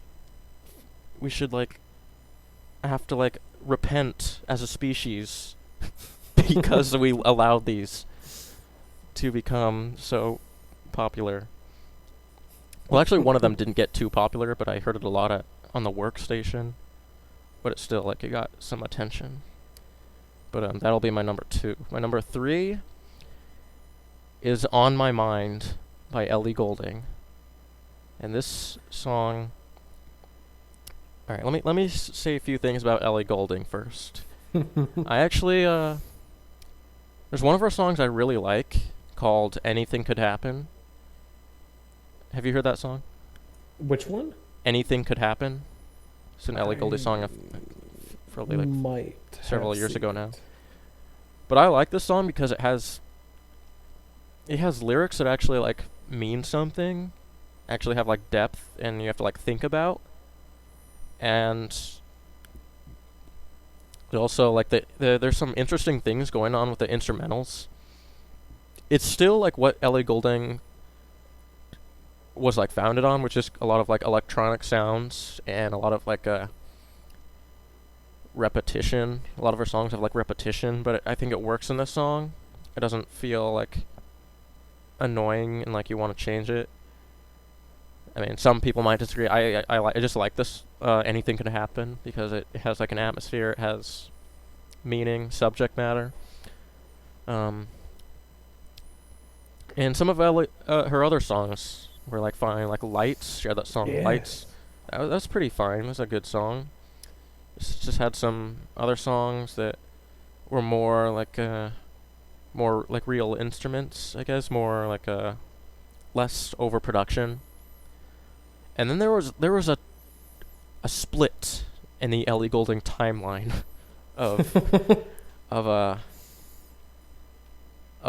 like have to like repent as a species because we allowed these to become so popular. Well, actually, one of them didn't get too popular, but I heard it a lot on the workstation. But it's still like it got some attention. But that'll be my number 2. My number 3 is "On My Mind" by Ellie Goulding, and this song. All right, let me say a few things about Ellie Goulding first. I actually there's one of her songs I really like called "Anything Could Happen." Have you heard that song? Which one? "Anything Could Happen." It's an Ellie Goulding song probably like several years ago now. But I like this song because it has lyrics that actually like mean something, actually have like depth, and you have to like think about. And also like there's some interesting things going on with the instrumentals. It's still like what Ellie Goulding was like founded on, which is a lot of like electronic sounds and a lot of like repetition. A lot of her songs have like repetition, but I think it works in this song. It doesn't feel like annoying and like you want to change it. I mean, some people might disagree. I just like this. Anything Could Happen because it has like an atmosphere. It has meaning, subject matter. And some of her other songs were like fine, like Lights. She had that song Lights. That's pretty fine. It was a good song. It's just had some other songs that were more like real instruments, I guess, more like less overproduction. And then there was a split in the Ellie Goulding timeline of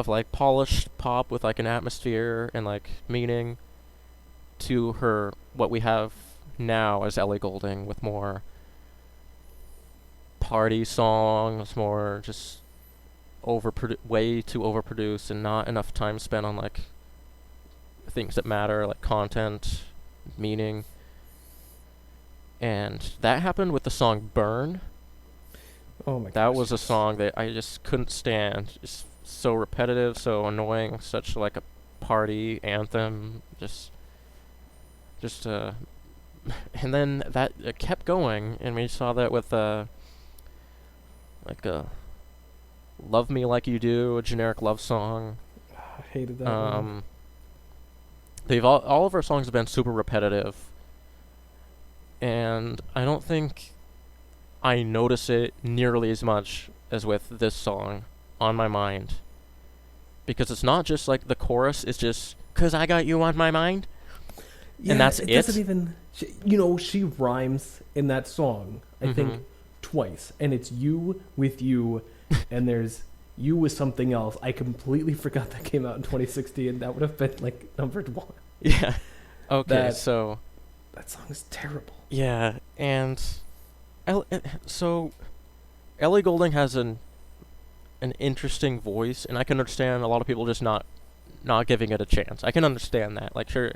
like polished pop with like an atmosphere and like meaning to her what we have now as Ellie Goulding with more party songs, more just way too overproduced and not enough time spent on like things that matter, like content, meaning. And that happened with the song Burn. Oh my That gosh. was a song that I just couldn't stand. Just so repetitive, so annoying, such like a party anthem. Just and then that it kept going, and we saw that with like a "Love Me Like You Do," a generic love song. I hated that one. They've all of our songs have been super repetitive, and I don't think I notice it nearly as much as with this song, "On My Mind," because it's not just like the chorus. It's just "'cause I got you on my mind," and that's it. it. Doesn't even. She rhymes in that song. I think twice, and it's "you" with "you," and there's "you" with something else. I completely forgot that came out in 2016. That would have been like #1. Yeah. Okay. That- So. That song is terrible. Yeah, and so Ellie Goulding has an interesting voice, and I can understand a lot of people just not giving it a chance. I can understand that. Like, sure,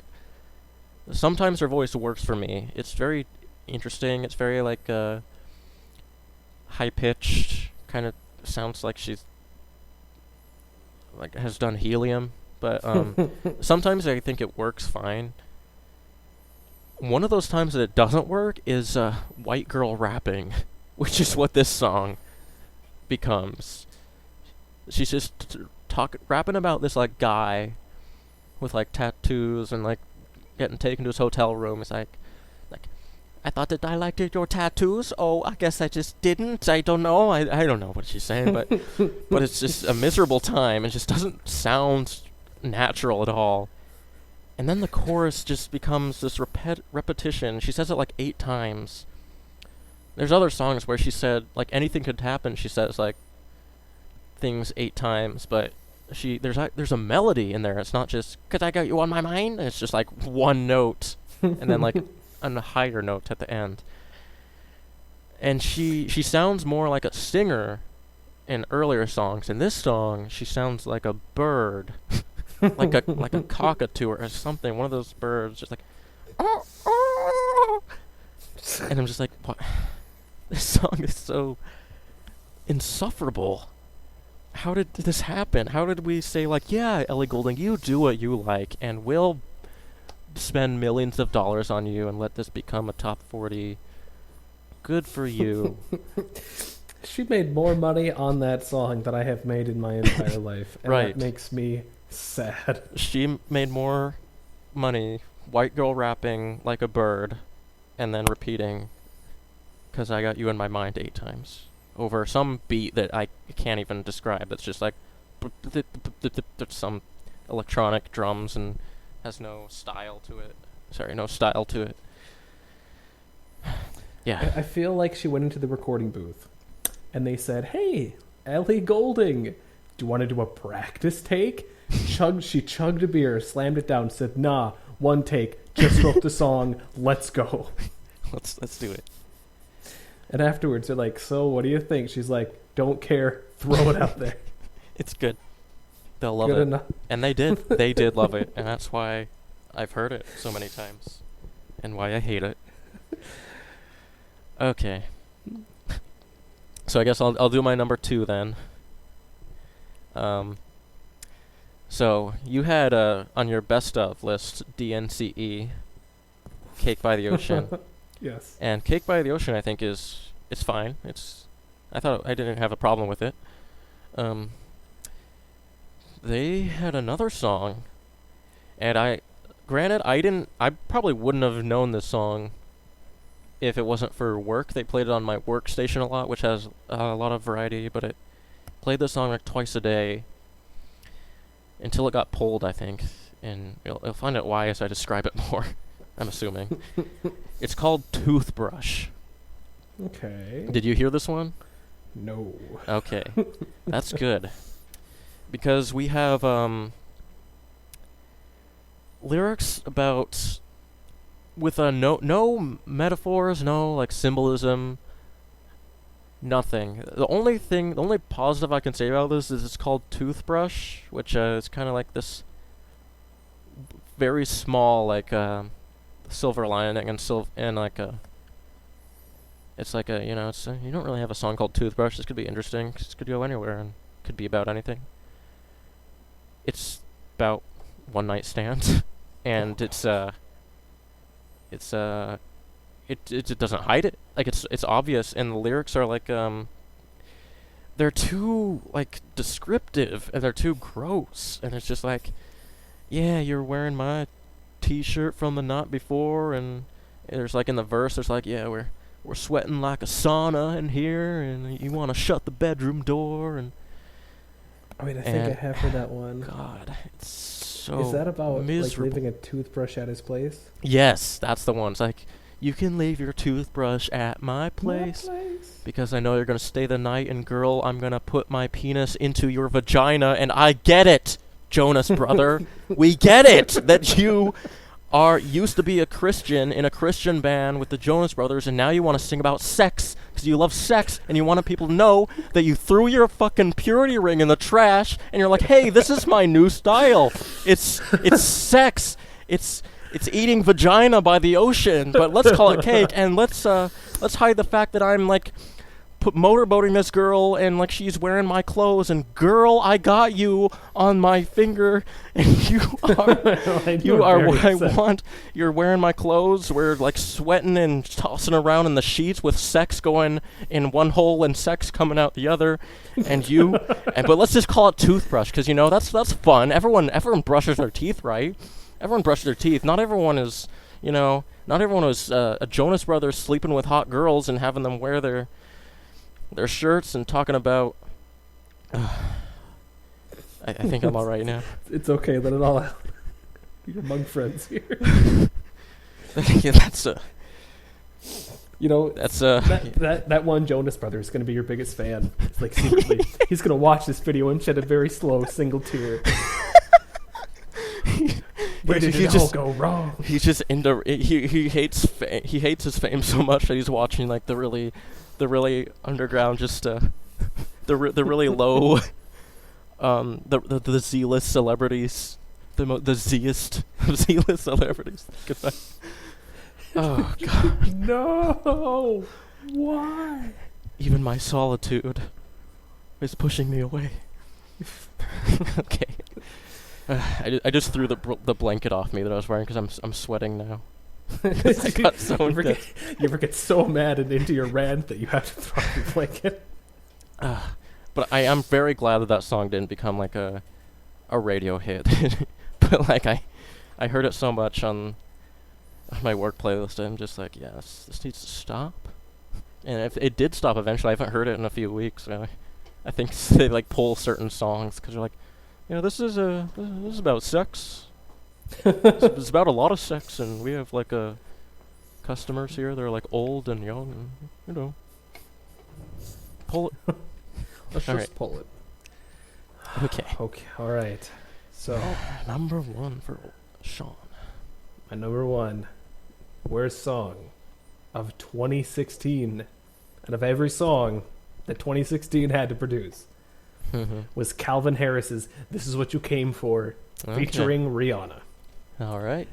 sometimes her voice works for me. It's very interesting. It's very like high pitched. Kind of sounds like she's like has done helium, but sometimes I think it works fine. One of those times that it doesn't work is white girl rapping, which is what this song becomes. She's just rapping about this like guy with like tattoos and like getting taken to his hotel room. It's like I thought that I liked your tattoos. Oh, I guess I just didn't. I don't know. I don't know what she's saying, but but it's just a miserable time. It just doesn't sound natural at all. And then the chorus just becomes this repetition. She says it like 8 times. There's other songs where she said like anything could happen. She says like things 8 times, but there's a melody in there. It's not just "'cause I got you on my mind." It's just like one note, and then like a higher note at the end. And she sounds more like a singer in earlier songs. In this song, she sounds like a bird. like a cockatoo or something, one of those birds, just like, oh, oh. And I'm just like, what? This song is so insufferable. How did this happen? How did we say like, yeah, Ellie Goulding, you do what you like, and we'll spend millions of dollars on you and let this become a top 40? Good for you. She made more money on that song than I have made in my entire life, and Right. that makes me sad. She made more money white girl rapping like a bird and then repeating "'cause I got you in my mind" 8 times over some beat that I can't even describe. That's just like some electronic drums and has no style to it. No style to it. Yeah. I feel like she went into the recording booth and they said, "Hey, Ellie Goulding, do you want to do a practice take?" She chugged a beer, slammed it down, said, "Nah, one take, just wrote the song, let's go." Let's do it. And afterwards they're like, "So what do you think?" She's like, "Don't care, throw it out there." It's good. They'll love Good it. enough. And they did. They did love it, and that's why I've heard it so many times and why I hate it. Okay. So I guess I'll do my number 2 then. So you had on your best of list DNCE, "Cake by the Ocean." Yes. And "Cake by the Ocean" I think it's fine. I thought I didn't have a problem with it. They had another song, and I probably wouldn't have known this song if it wasn't for work. They played it on my workstation a lot, which has a lot of variety, but it played this song like twice a day until it got pulled, I think. And you'll find out why as I describe it more, I'm assuming. It's called "Toothbrush." Okay. Did you hear this one? No. Okay. That's good. Because we have lyrics about with no metaphors, no like symbolism, nothing. The only positive I can say about this is it's called "Toothbrush," which is kind of like this very small like silver lining and like a it's like a, you don't really have a song called Toothbrush. This could be interesting 'cause it could go anywhere and could be about anything. It's about one night stands, and it doesn't hide it. Like it's obvious, and the lyrics are like they're too like descriptive and they're too gross, and it's just like, yeah, you're wearing my T-shirt from the night before, and there's like in the verse, there's like, yeah, we're sweating like a sauna in here, and you want to shut the bedroom door, and I mean, I think I have heard that one. God, it's so Is that about miserable. like leaving a toothbrush at his place? Yes, that's the one. It's like, you can leave your toothbrush at my place because I know you're going to stay the night, and girl, I'm going to put my penis into your vagina, and I get it, Jonas brother. We get it that you used to be a Christian in a Christian band with the Jonas Brothers, and now you want to sing about sex because you love sex, and you want people to know that you threw your fucking purity ring in the trash, and you're like, hey, this is my new style. It's sex. It's eating vagina by the ocean, but let's call it cake, and let's hide the fact that I'm like motorboating this girl, and like she's wearing my clothes, and girl, I got you on my finger, and you are what I want. You're wearing my clothes. We're like sweating and tossing around in the sheets with sex going in one hole and sex coming out the other, and but let's just call it toothbrush because that's fun. Everyone brushes their teeth, right? Everyone brushes their teeth. Not everyone is, a Jonas Brothers sleeping with hot girls and having them wear their shirts and talking about. I think I'm all right now. It's okay. Let it all out. You're among friends here. Yeah, that's that one Jonas Brother is going to be your biggest fan. It's like secretly, he's going to watch this video and shed a very slow single tear. Where did it all go wrong? He's just into he hates his fame so much that he's watching like the really underground, just the really low the Z-list celebrities, the Z-est of Z-list celebrities. Goodbye. Oh God. No. Why? Even my solitude is pushing me away. Okay. I just threw the blanket off me that I was wearing because I'm sweating now. I got so you ever get so mad and into your rant that you have to throw off your blanket? But I am very glad that song didn't become like a radio hit. But like I heard it so much on my work playlist, I'm just like, yeah, this needs to stop. And if it did stop eventually, I haven't heard it in a few weeks. So I think they like pull certain songs because they're like, this is about sex. It's about a lot of sex, and we have like customers here. They're like old and young, and pull it. Let's just pull it. Okay. Okay. All right. So number one for Sean. My number one worst song of 2016, and of every song that 2016 had to produce. Was Calvin Harris's "This Is What You Came For," featuring Rihanna. All right.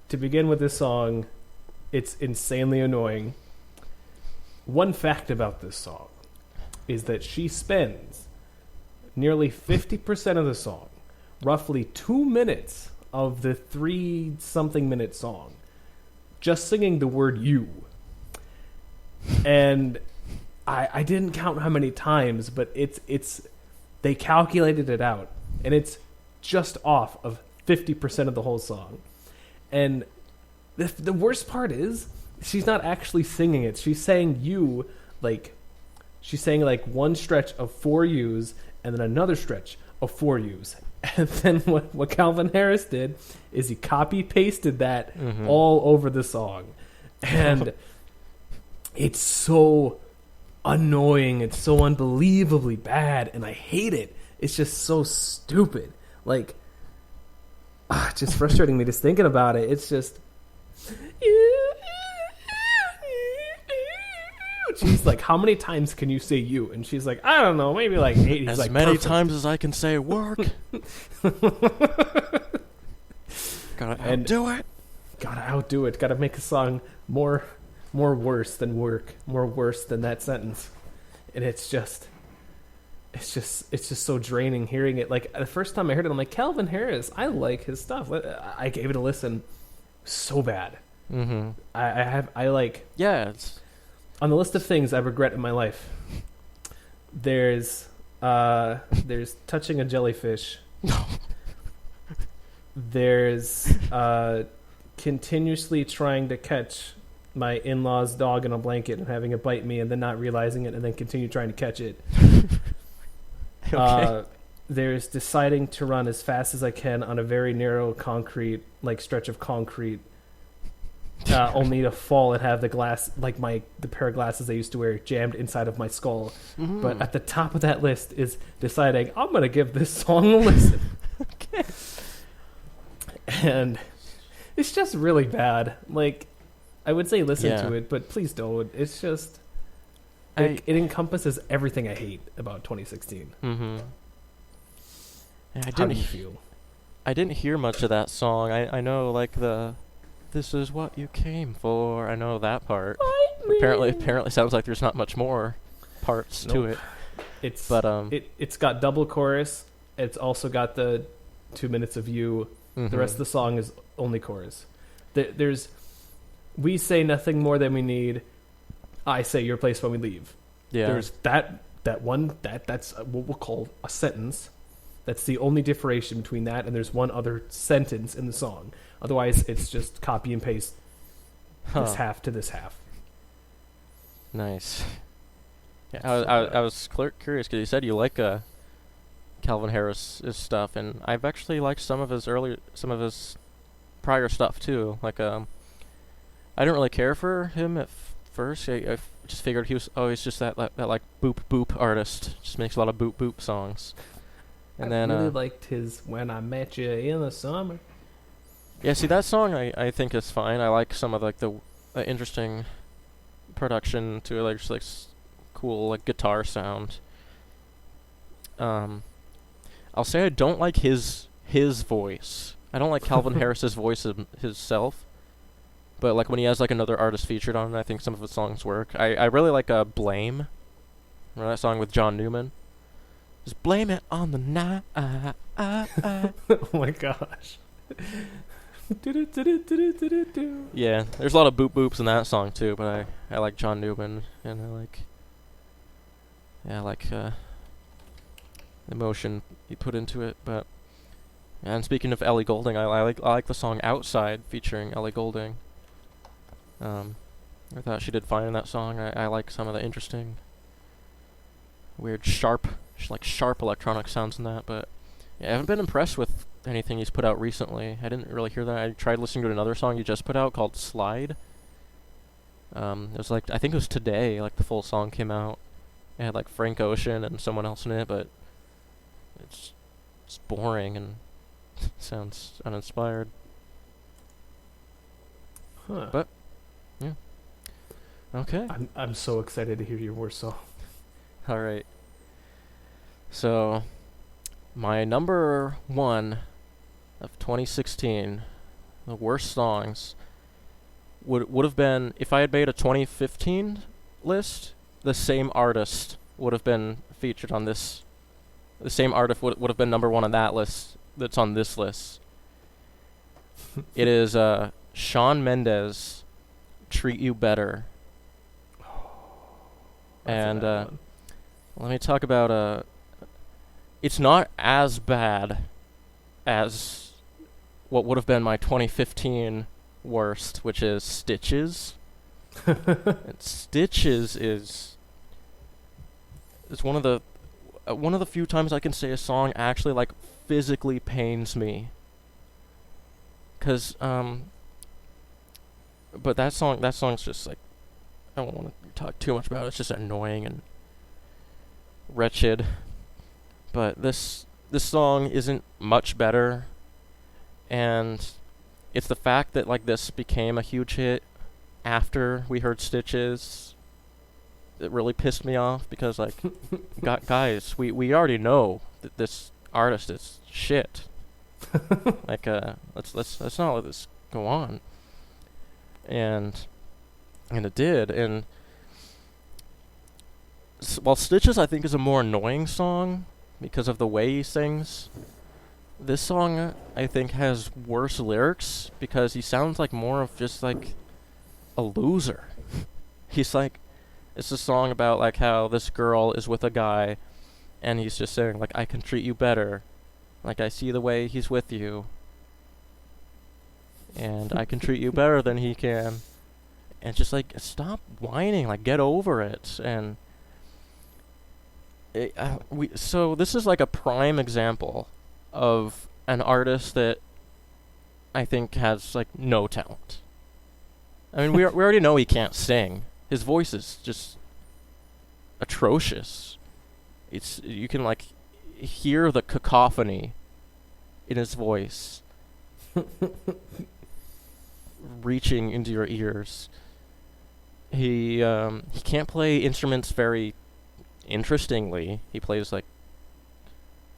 To begin with this song, it's insanely annoying. One fact about this song is that she spends nearly 50% of the song, roughly 2 minutes of the 3-something minute song, just singing the word "you." And I didn't count how many times, but it's they calculated it out, and it's just off of 50% of the whole song. And the worst part is she's not actually singing it. She's saying "you," like she's saying like one stretch of 4 U's and then another stretch of 4 U's. And then what Calvin Harris did is he copy pasted that all over the song, and it's so annoying. It's so unbelievably bad, and I hate it. It's just so stupid. Like, it's just frustrating me just thinking about it. It's just, she's like, how many times can you say "you"? And she's like, I don't know, maybe like 8. He's as like, many perfect. times as I can say "work." Gotta outdo it. Gotta outdo it. Gotta make a song more more worse than work, more worse than that sentence, and it's just so draining hearing it. Like the first time I heard it, I'm like, Calvin Harris, I like his stuff. I gave it a listen. So bad. Mm-hmm. I like. Yeah, it's on the list of things I regret in my life. There's touching a jellyfish. There's continuously trying to catch my in-laws' dog in a blanket and having it bite me and then not realizing it and then continue trying to catch it. okay. There's deciding to run as fast as I can on a very narrow concrete, like stretch of concrete, only to fall and have the glass, like the pair of glasses I used to wear, jammed inside of my skull. Mm-hmm. But at the top of that list is deciding I'm gonna give this song a listen. Okay. And it's just really bad. Like, I would say listen to it, but please don't. It's just it encompasses everything I hate about 2016. Mm-hmm. Yeah, How do you feel? I didn't hear much of that song. I know like the "This is what you came for." I know that part. Apparently sounds like there's not much more parts to it. It's got double chorus. It's also got the 2 minutes of you. Mm-hmm. The rest of the song is only chorus. There's we say nothing more than we need. I say your place when we leave. Yeah. There's that's what we'll call a sentence. That's the only differentiation between that and there's one other sentence in the song. Otherwise, it's just copy and paste this half to this half. Nice. Yeah, I was curious because you said you like Calvin Harris' stuff, and I've actually liked some of his prior stuff too. Like I didn't really care for him at first. I just figured he's just that like boop boop artist. Just makes a lot of boop boop songs. And I then really liked his "When I Met You in the Summer." Yeah, see that song I think is fine. I like some of like the interesting production to it, like just like cool like guitar sound. I'll say I don't like his voice. I don't like Calvin Harris's voice himself. But like when he has like another artist featured on it, I think some of his songs work. I really like "Blame." Remember that song with John Newman? Just blame it on the night. Oh my gosh. Yeah, there's a lot of boop boops in that song too, but I like John Newman and I like the emotion he put into it. But and speaking of Ellie Goulding, I like the song "Outside" featuring Ellie Goulding. I thought she did fine in that song. I like some of the interesting, weird, sharp electronic sounds in that. But yeah, I haven't been impressed with anything he's put out recently. I didn't really hear that. I tried listening to another song he just put out called "Slide." It was like I think it was today. Like the full song came out. It had like Frank Ocean and someone else in it, but it's boring and sounds uninspired. Huh. But yeah. Okay. I'm so excited to hear your worst song. All right. So, my number one of 2016, the worst songs, would have been, if I had made a 2015 list, the same artist would have been featured on this. The same artist would have been number one on that list that's on this list. It is Shawn Mendes, "Treat You Better." And let me talk about it's not as bad as what would have been my 2015 worst, which is "Stitches." And "Stitches" is one of the few times I can say a song actually like physically pains me. 'Cause but that song's just like, I don't want to talk too much about it. It's just annoying and wretched. But this song isn't much better, and it's the fact that like this became a huge hit after we heard "Stitches" that really pissed me off, because like guys, we already know that this artist is shit. Like let's not let this go on. And And it did. And while Stitches, I think, is a more annoying song because of the way he sings, this song, I think, has worse lyrics because he sounds like more of just like a loser. He's like, it's a song about like how this girl is with a guy and he's just saying like, I can treat you better. Like, I see the way he's with you. And I can treat you better than he can. And just like, stop whining, like get over it. And so this is like a prime example of an artist that I think has like no talent. I mean, we already know he can't sing. His voice is just atrocious. You can like hear the cacophony in his voice reaching into your ears. He can't play instruments very interestingly. He plays like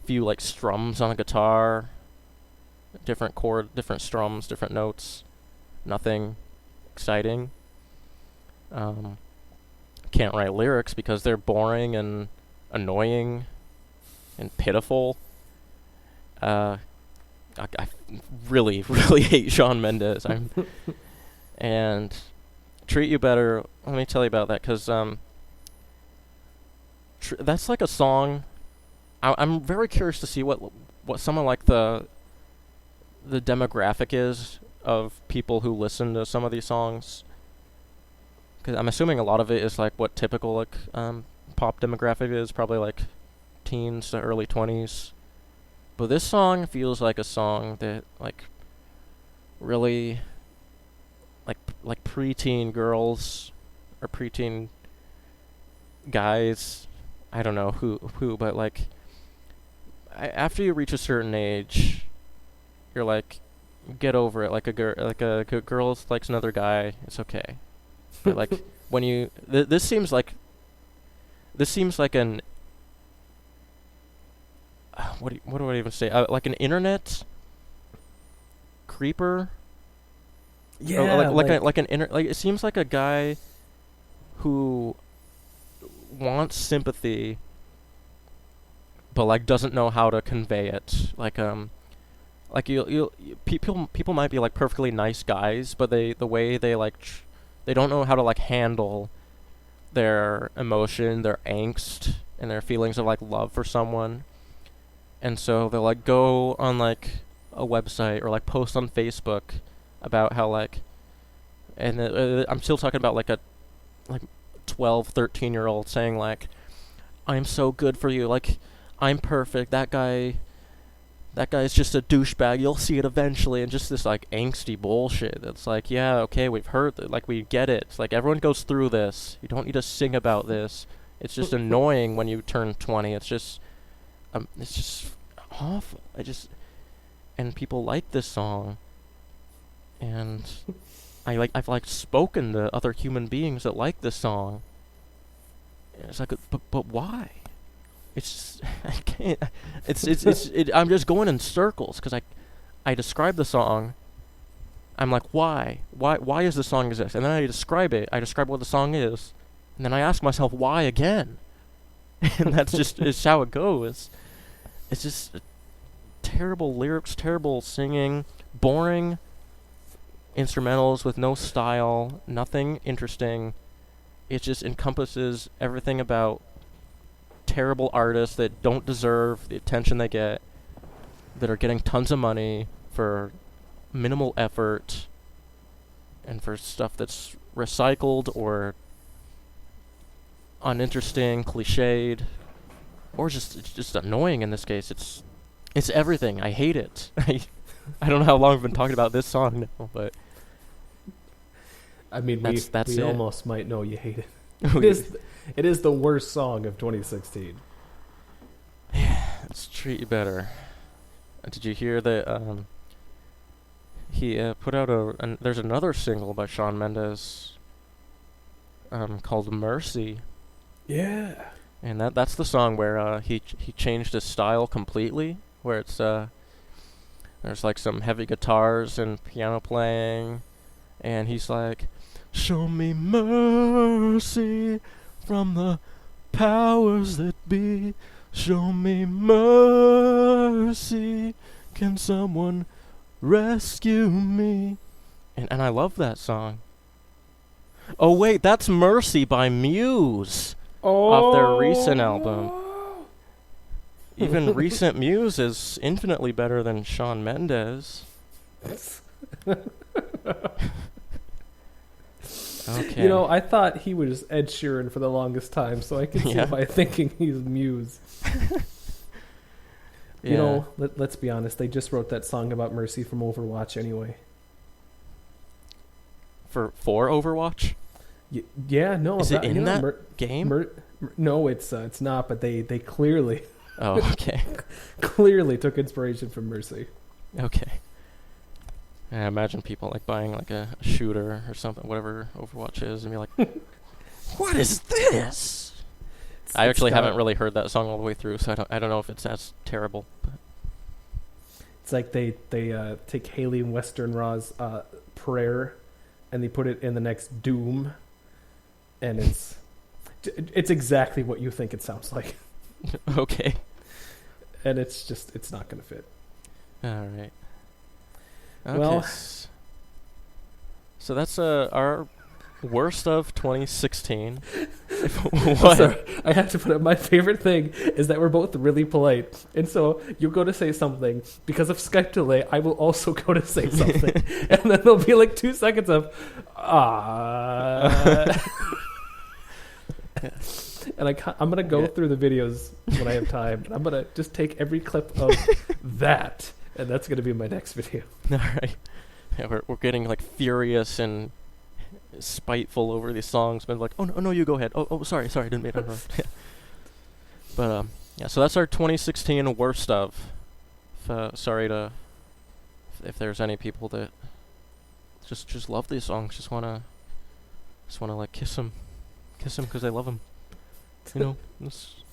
few like strums on a guitar, different chord, different strums, different notes. Nothing exciting. Can't write lyrics because they're boring and annoying and pitiful. I really, really hate Shawn Mendes. And Treat You Better. Let me tell you about that, because that's like a song. I'm very curious to see what someone like the demographic is of people who listen to some of these songs. Because I'm assuming a lot of it is like what typical like pop demographic is, probably like teens to early 20s. But this song feels like a song that like really like preteen girls or preteen guys, I don't know who, but like after you reach a certain age, you're like, get over it. Like a girl likes another guy, it's okay. But like when you this seems like an what do I even say? Like an internet creeper. Yeah, it seems like a guy who wants sympathy, but like doesn't know how to convey it. Like people might be like perfectly nice guys, but the way they like they don't know how to like handle their emotion, their angst, and their feelings of like love for someone. And so they'll like go on like a website or like post on Facebook about how like, and I'm still talking about like a 12, 13-year-old saying like, I'm so good for you, like I'm perfect, that guy's just a douchebag, you'll see it eventually, and just this like angsty bullshit. It's like, yeah, okay, we've heard it, like we get it. It's like everyone goes through this. You don't need to sing about this. It's just annoying when you turn 20. It's just awful. And people like this song, and I've like spoken to other human beings that like this song. And it's like, but why? It's just, I can't. I'm just going in circles because I describe the song. I'm like, why is the song exist? And then I describe it. I describe what the song is, and then I ask myself why again. And that's just it's how it goes. It's just terrible lyrics, terrible singing, boring instrumentals with no style, nothing interesting. It just encompasses everything about terrible artists that don't deserve the attention they get, that are getting tons of money for minimal effort, and for stuff that's recycled or uninteresting, cliched, or just annoying. In this case, it's everything. I hate it. I don't know how long I've been talking about this song now, but I mean, that's we it. almost might know you hate it. It is the worst song of 2016. Let's Treat You Better. Did you hear that he put out there's another single by Shawn Mendes called Mercy. Yeah. And that's the song where he changed his style completely, where it's there's like some heavy guitars and piano playing, and he's like, Show me mercy from the powers that be. Show me mercy. Can someone rescue me? And I love that song. Oh wait, that's Mercy by Muse. Off their recent album. Even recent Muse is infinitely better than Shawn Mendes. Okay. You know, I thought he was Ed Sheeran for the longest time, so I can see why thinking he's Muse. You know, let's be honest. They just wrote that song about Mercy from Overwatch anyway. For Overwatch? Yeah, no. Is it in that game? No, it's not. But they clearly. Oh, okay. Clearly took inspiration from Mercy. Okay. I imagine people like buying like a shooter or something, whatever Overwatch is, and be like, "What is this?" I actually haven't really heard that song all the way through, so I don't know if it's as terrible. But. It's like they take Haley and Western Raw's prayer, and they put it in the next Doom, and it's exactly what you think it sounds like. Okay. And it's not going to fit. All right. Okay. Well, so that's our worst of 2016. Sorry, I have to put up my favorite thing is that we're both really polite, and so you go to say something because of Skype delay. I will also go to say something, and then there'll be like 2 seconds of and I'm gonna go through the videos when I have time. I'm gonna just take every clip of that. And that's going to be my next video. All right. Yeah, we're getting like furious and spiteful over these songs, but like, oh no, you go ahead. Oh, sorry, didn't mean to interrupt. But yeah, so that's our 2016 worst of. Sorry if there's any people that just love these songs, just wanna like kiss them because I love them. You know, just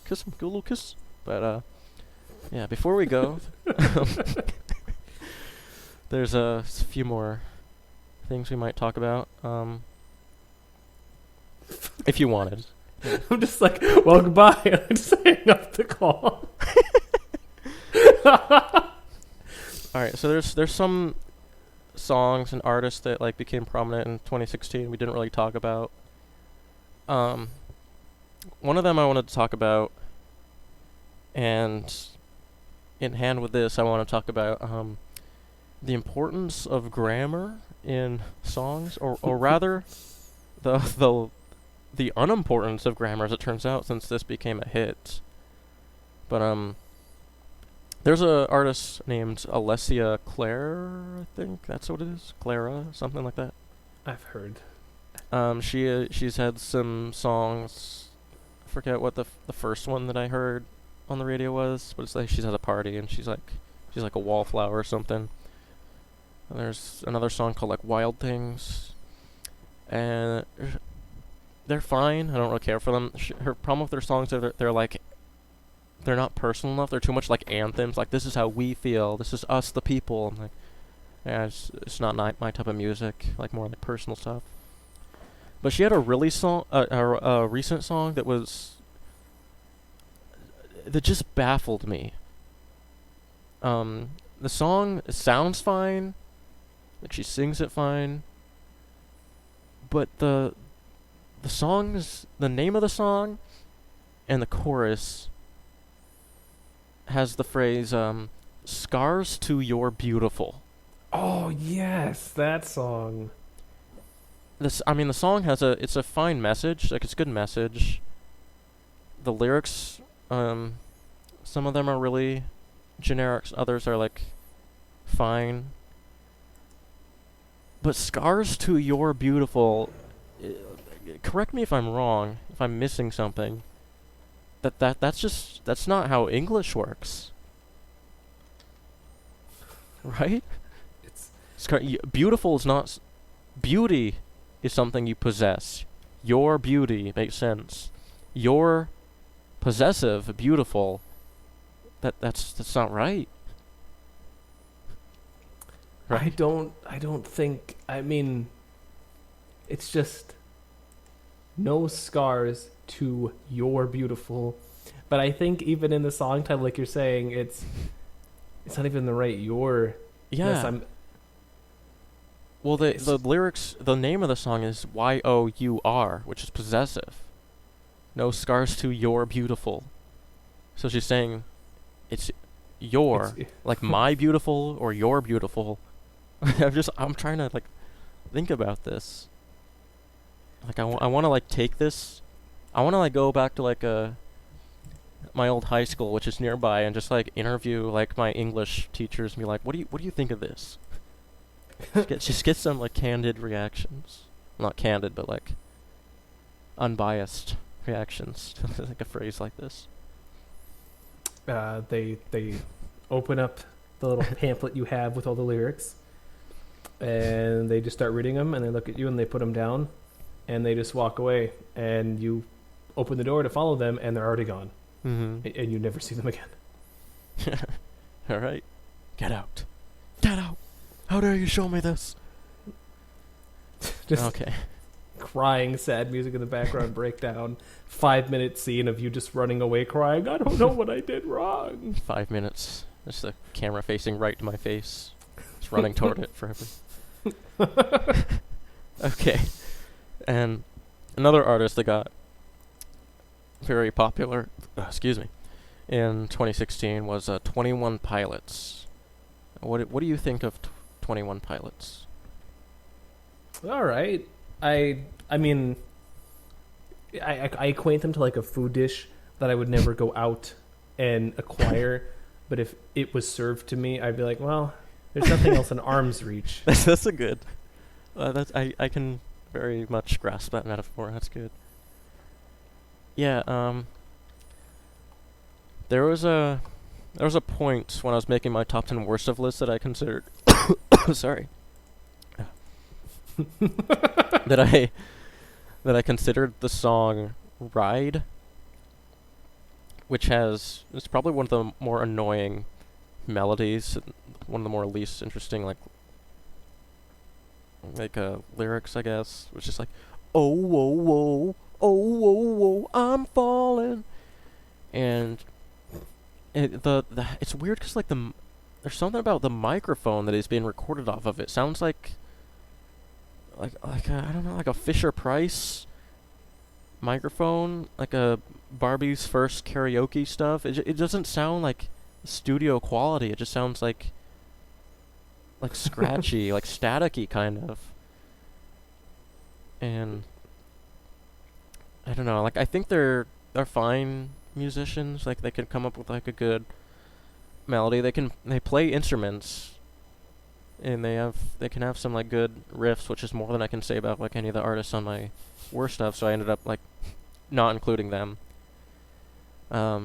kiss them, give a little kiss. But yeah, before we go, there's a few more things we might talk about. If you wanted. I'm just like, well, goodbye. And I just hang up the call. All right, so there's some songs and artists that like became prominent in 2016 we didn't really talk about. One of them I wanted to talk about, and in hand with this, I want to talk about the importance of grammar in songs, or rather, the unimportance of grammar, as it turns out, since this became a hit. But there's a artist named Alessia Clare, I think that's what it is, Clara, something like that. I've heard. She's had some songs. I forget what the first one that I heard on the radio was, but it's like she's at a party and she's like a wallflower or something. And there's another song called like Wild Things, and they're fine. I don't really care for them. Her problem with their songs is they're like, they're not personal enough. They're too much like anthems. Like, this is how we feel. This is us, the people. I'm like, yeah, it's not my type of music. Like more like personal stuff. But she had a recent song that just baffled me. The song sounds fine, like she sings it fine, but the name of the song and the chorus has the phrase "scars to your beautiful." Oh yes, that song. The song it's a fine message, like it's a good message. The lyrics, some of them are really generic, others are like fine. But "scars to your beautiful," correct me if I'm wrong, if I'm missing something. That's not how English works. Right? Beautiful is not beauty is something you possess. Your beauty makes sense. Your possessive, beautiful, that's not right. Right? I don't think, I mean, It's just no scars to your beautiful. But I think even in the song title, like you're saying, it's not even the right your. Yeah. Well, the lyrics, the name of the song is Y-O-U-R, which is possessive. No scars to your beautiful. So she's saying it's your, like my beautiful or your beautiful. I'm trying to like think about this. Like I want to like take this. I want to like go back to like my old high school, which is nearby, and just like interview like my English teachers and be like, what do you think of this? just get some like candid reactions. Not candid, but like unbiased reactions to like a phrase like this. They open up the little pamphlet you have with all the lyrics, and they just start reading them, and they look at you and they put them down, and they just walk away, and you open the door to follow them, and they're already gone. Mm-hmm. And you never see them again. All right. Get out. Get out. How dare you show me this? Just okay. Crying, sad music in the background, breakdown. 5-minute scene of you just running away crying, I don't know what I did wrong. 5 minutes. Just the camera facing right to my face. Just running toward it forever. Okay. And another artist that got very popular, in 2016 was 21 Pilots. What do you think of 21 Pilots? All right. I mean, I equate them to like a food dish that I would never go out and acquire, but if it was served to me, I'd be like, well, there's nothing else in arm's reach. That's a good. I can very much grasp that metaphor. That's good. Yeah. There was a point when I was making my top 10 worst of list that I considered. Sorry. that I considered the song "Ride," which it's probably one of the more annoying melodies, one of the more least interesting lyrics, I guess, which is like, oh whoa whoa, oh whoa whoa, I'm falling, and it's weird because like there's something about the microphone that is being recorded off of it. Sounds like I don't know, like a Fisher Price microphone, like a Barbie's first karaoke stuff. It doesn't sound like studio quality. It just sounds like scratchy, like staticky kind of. And I don't know, like I think they're fine musicians. Like they can come up with like a good melody. They play instruments. And they can have some like good riffs, which is more than I can say about like any of the artists on my worst stuff. So I ended up like not including them. But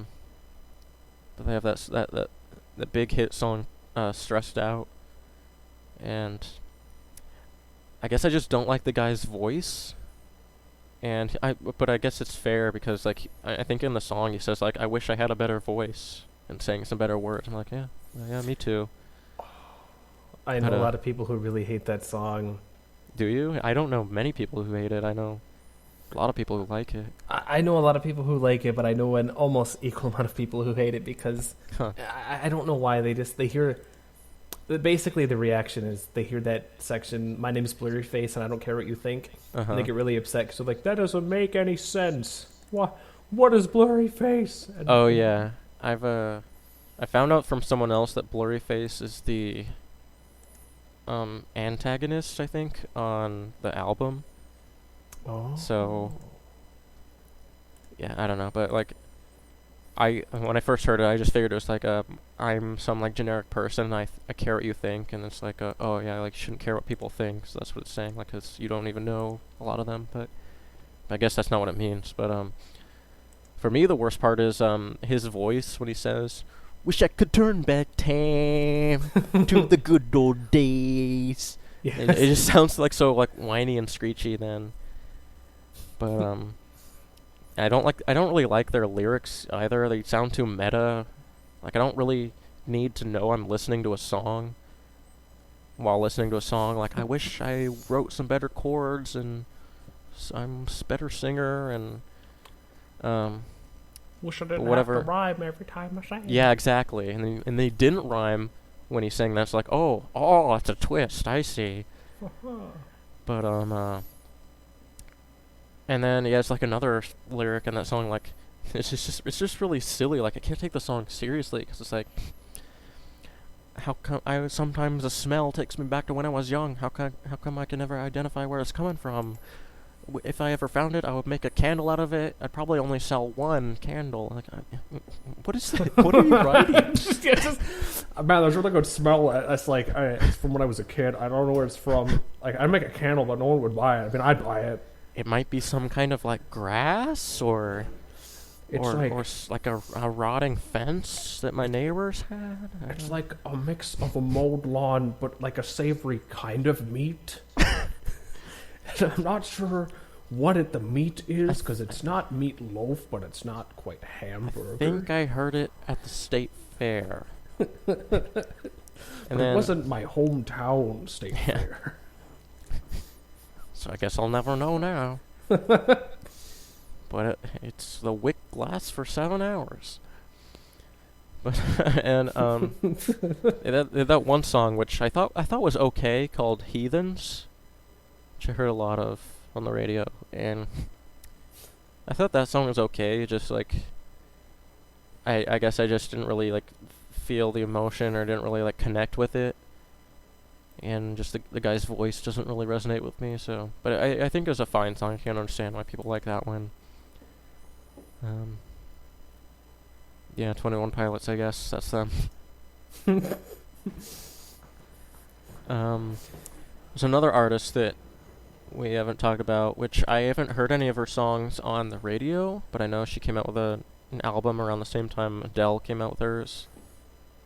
they have that big hit song, "Stressed Out," and I guess I just don't like the guy's voice. But I guess it's fair because like I think in the song he says like, I wish I had a better voice, and saying some better words. I'm like, yeah, me too. I know a lot of people who really hate that song. Do you? I don't know many people who hate it. I know a lot of people who like it. I know a lot of people who like it, but I know an almost equal amount of people who hate it because I don't know why. They hear... Basically, the reaction is they hear that section, my name is Blurryface, and I don't care what you think. And they get really upset because they're like, that doesn't make any sense. What is Blurryface? And oh, yeah. I found out from someone else that Blurryface is the antagonist, I think, on the album. Oh. So, yeah, I don't know, but like, when I first heard it, I just figured it was like I'm some like generic person. I care what you think, and it's like oh yeah, like you shouldn't care what people think. So that's what it's saying, like, 'cause you don't even know a lot of them. But I guess that's not what it means. But for me, the worst part is his voice when he says, "Wish I could turn back time to the good old days." Yes. It just sounds like so like whiny and screechy then. But I don't really like their lyrics either. They sound too meta. Like I don't really need to know I'm listening to a song while listening to a song. Like I wish I wrote some better chords and I'm a better singer and Wish I didn't whatever. have to rhyme every time I sang. Yeah, exactly. And they didn't rhyme when he sang that. It's like, oh, it's a twist. I see. But and then he has like another lyric in that song, like it's just really silly. Like I can't take the song seriously because it's like, how come sometimes the smell takes me back to when I was young? How come I can never identify where it's coming from? If I ever found it, I would make a candle out of it. I'd probably only sell one candle. Like, what is that? What are you writing? Man, there's really good smell. It's like, it's from when I was a kid. I don't know where it's from. Like, I'd make a candle, but no one would buy it. I mean, I'd buy it. It might be some kind of like grass or like a rotting fence that my neighbors had. It's like a mix of a mowed lawn, but like a savory kind of meat. I'm not sure what the meat is, because it's not meatloaf, but it's not quite hamburger. I think I heard it at the state fair. But it wasn't my hometown state fair. So I guess I'll never know now. But it's the wick lasts for 7 hours. But and that one song which I thought was okay, called Heathens, which I heard a lot of on the radio, and I thought that song was okay. Just like I guess I just didn't really like feel the emotion, or didn't really like connect with it, and just the guy's voice doesn't really resonate with me. So, but I think it was a fine song. I can't understand why people like that one. Yeah, 21 Pilots, I guess that's them. There's another artist that we haven't talked about, which I haven't heard any of her songs on the radio, but I know she came out with an album around the same time Adele came out with hers,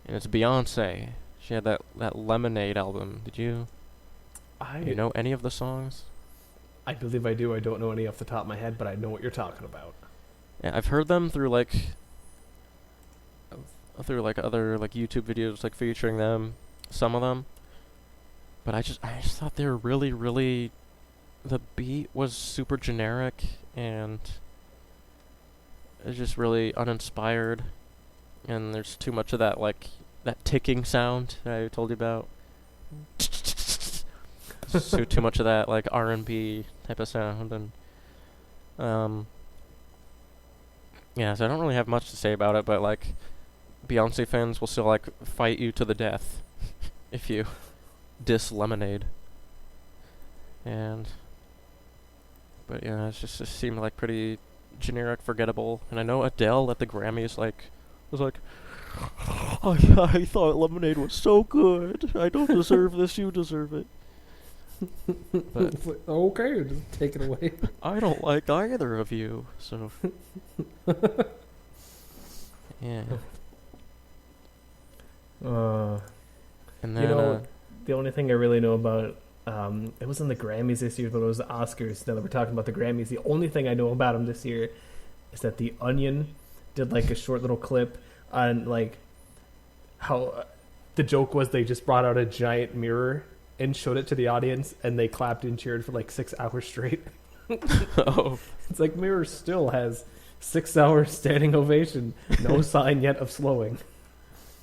and it's Beyonce. She had that Lemonade album. Did you know any of the songs? I believe I do. I don't know any off the top of my head, but I know what you're talking about. Yeah, I've heard them through other like YouTube videos like featuring them, some of them. But I just thought they were really, really, the beat was super generic and it's just really uninspired, and there's too much of that that ticking sound that I told you about. So too much of that like R&B type of sound, and yeah, so I don't really have much to say about it, but like Beyonce fans will still like fight you to the death if you diss Lemonade. But yeah, it just seemed like pretty generic, forgettable. And I know Adele at the Grammys was like, I thought Lemonade was so good. I don't deserve this. You deserve it. But it's like, okay, just take it away. I don't like either of you, so yeah. And then the only thing I really know about it wasn't the Grammys this year, but it was the Oscars. Now that we're talking about the Grammys, the only thing I know about them this year is that The Onion did like a short little clip on like how the joke was they just brought out a giant mirror and showed it to the audience, and they clapped and cheered for like 6 hours straight. Oh. It's like Mirror still has 6 hours standing ovation, no sign yet of slowing.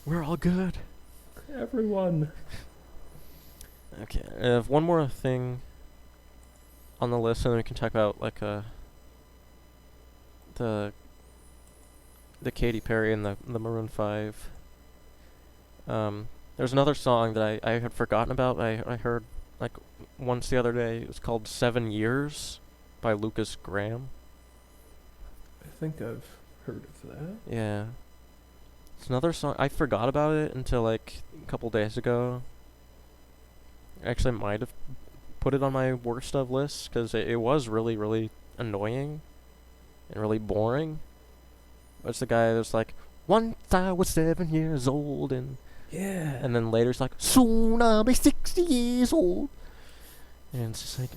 We're all good. Everyone. Okay, I have one more thing on the list, and then we can talk about like the Katy Perry and the Maroon 5. There's another song that I had forgotten about. I heard like once the other day. It was called 7 Years by Lucas Graham. I think I've heard of that. Yeah. It's another song. I forgot about it until like a couple days ago. Actually, I might have put it on my worst of list because it was really, really annoying and really boring. But it's the guy that's like, once I was 7 years old, and yeah, and then later it's like, soon I'll be 60 years old. And it's just like,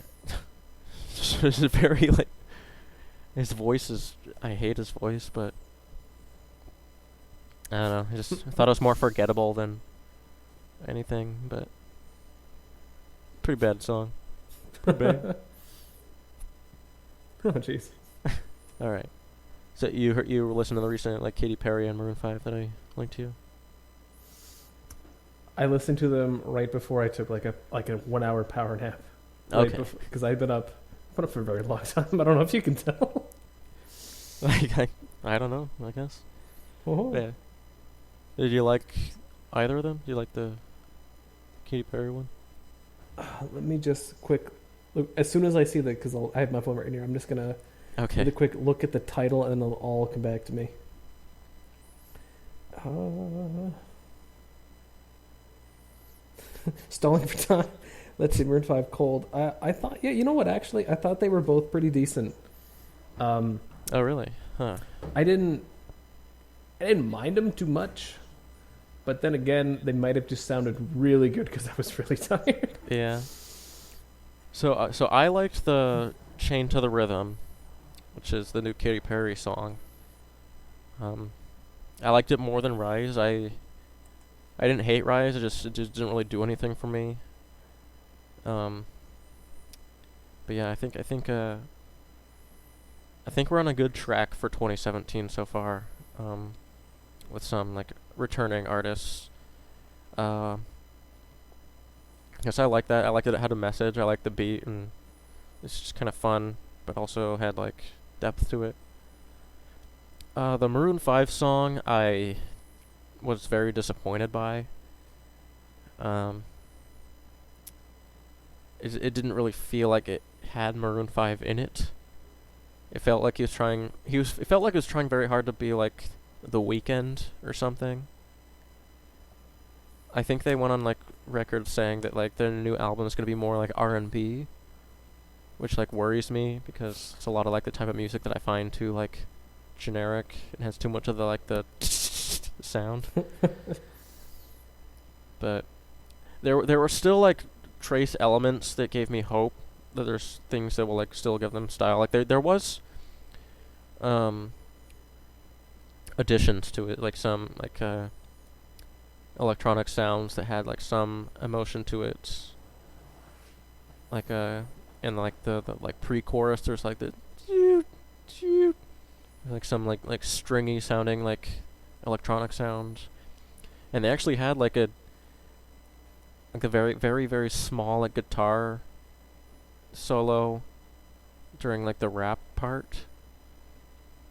it's very like, his voice is, I hate his voice, but I don't know. I thought it was more forgettable than anything, but pretty bad song. Pretty bad. Oh, jeez. All right. So you were listening to the recent like Katy Perry and Maroon 5 that I linked to you? I listened to them right before I took like a 1 hour power nap. Okay. Because I've been up for a very long time. I don't know if you can tell. Like I don't know. I guess. Oh. Yeah. Did you like either of them? Did you like the Katy Perry one? Let me just quick look. As soon as I see because I have my phone right here, I'm just gonna Okay. get a quick look at the title, and it'll all come back to me. Stalling for time. Let's see, Maroon 5 Cold. I thought, yeah, you know what? Actually, I thought they were both pretty decent. Oh really? Huh. I didn't mind them too much, but then again, they might have just sounded really good because I was really tired. Yeah. So I liked the Chain to the Rhythm, which is the new Katy Perry song. I liked it more than Rise. I didn't hate Rise. It just didn't really do anything for me. But yeah, I think we're on a good track for 2017 so far. With some like returning artists. Yes, I like that. I like that it had a message. I like the beat, and it's just kind of fun, but also had like depth to it. The Maroon 5 song, I was very disappointed by. It didn't really feel like it had Maroon 5 in it. It felt like he was trying. It felt like he was trying very hard to be like The Weeknd or something. I think they went on like record saying that like their new album is gonna be more like R&B, which like worries me because it's a lot of like the type of music that I find too like generic. It has too much of the like the sound. But there were still like trace elements that gave me hope that there's things that will like still give them style. Like there was additions to it, like some like electronic sounds that had like some emotion to it. Like and like the like pre-chorus there's like the like some like stringy sounding like electronic sounds. And they actually had like a very very very small like guitar solo during like the rap part.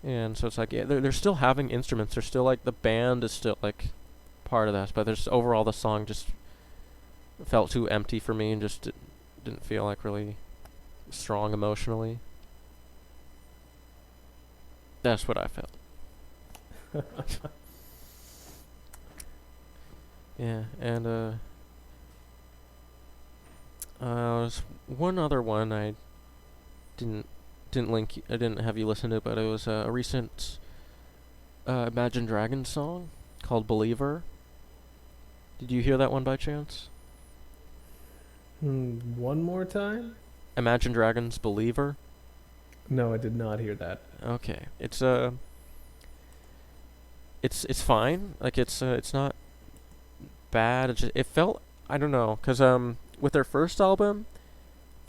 And so it's like yeah, they're still having instruments. They're still like the band is still like part of that, but there's overall the song just felt too empty for me and just didn't feel like really strong emotionally. That's what I felt. Yeah, and there's one other one I didn't I didn't have you listen to, but it was a recent Imagine Dragons song called Believer. Did you hear that one by chance? One more time? Imagine Dragons Believer? No, I did not hear that. Okay. It's fine. Like it's not bad. It felt, I don't know, cuz with their first album,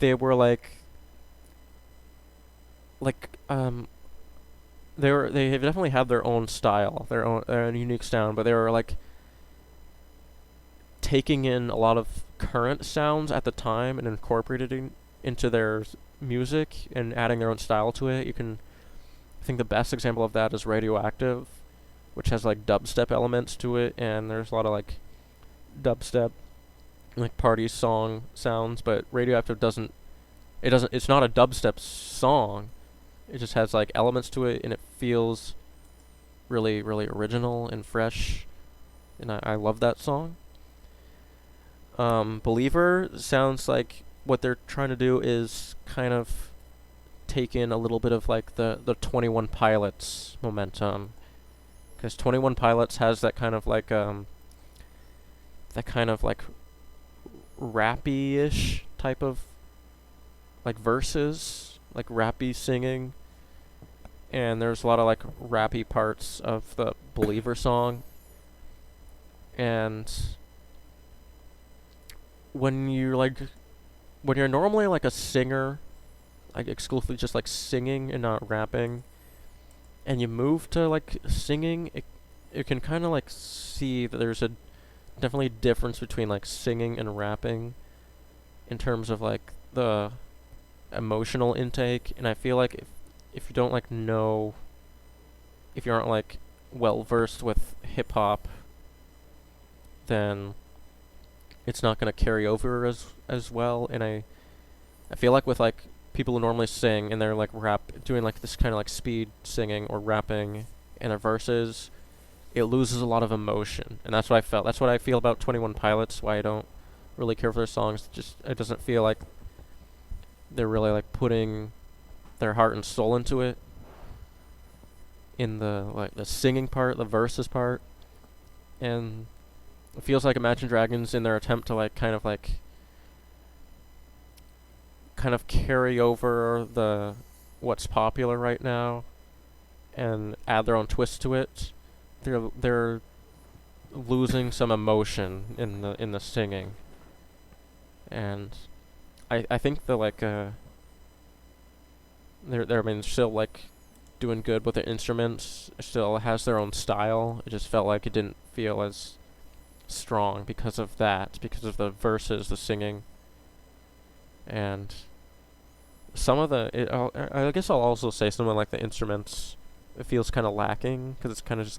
they were like they definitely had their own style, their own unique sound, but they were like taking in a lot of current sounds at the time and incorporating into their music and adding their own style to it. I think the best example of that is Radioactive, which has like dubstep elements to it, and there's a lot of like dubstep like party song sounds, but Radioactive it's not a dubstep song. It just has like elements to it, and it feels really really original and fresh, and I love that song. Believer sounds like what they're trying to do is kind of take in a little bit of like the 21 Pilots momentum, because 21 Pilots has that kind of like rappy-ish type of like verses, like rappy singing, and there's a lot of like rappy parts of the Believer song. And when you're normally like a singer like exclusively just like singing and not rapping, and you move to like singing, you can kind of like see that there's a definitely difference between like singing and rapping in terms of like the emotional intake. And I feel like if you don't like know, if you aren't like well versed with hip hop, then it's not gonna carry over as well. And I feel like with like people who normally sing and they're like doing like this kind of like speed singing or rapping in their verses, it loses a lot of emotion. And that's what I felt. That's what I feel about 21 Pilots. Why I don't really care for their songs. Just it doesn't feel like they're really like putting their heart and soul into it. In the like the singing part, the verses part, and it feels like Imagine Dragons in their attempt to like kind of carry over the what's popular right now and add their own twist to it. They're losing some emotion in the singing, and I think the like they're I mean still like doing good with their instruments, still has their own style. It just felt like it didn't feel as strong because of that, because of the verses, the singing, and some of I guess I'll also say some of like the instruments, it feels kind of lacking because it's kind of just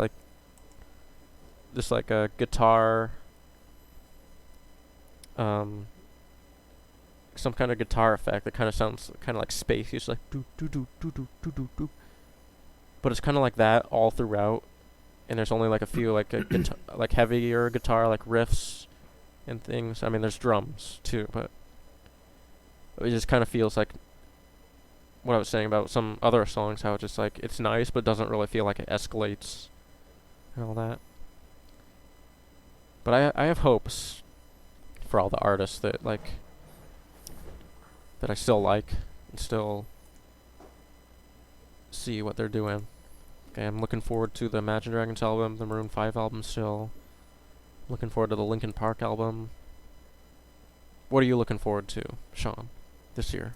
like a guitar, some kind of guitar effect that kind of sounds kind of like spacey. It's like do do do do do do do do, but it's kind of like that all throughout. And there's only like a few like a like heavier guitar like riffs and things. I mean, there's drums too, but it just kind of feels like what I was saying about some other songs, how it just like it's nice but doesn't really feel like it escalates and all that. But I have hopes for all the artists that I still like and still see what they're doing. Okay, I'm looking forward to the Imagine Dragons album, the Maroon 5 album still. Looking forward to the Linkin Park album. What are you looking forward to, Sean, this year?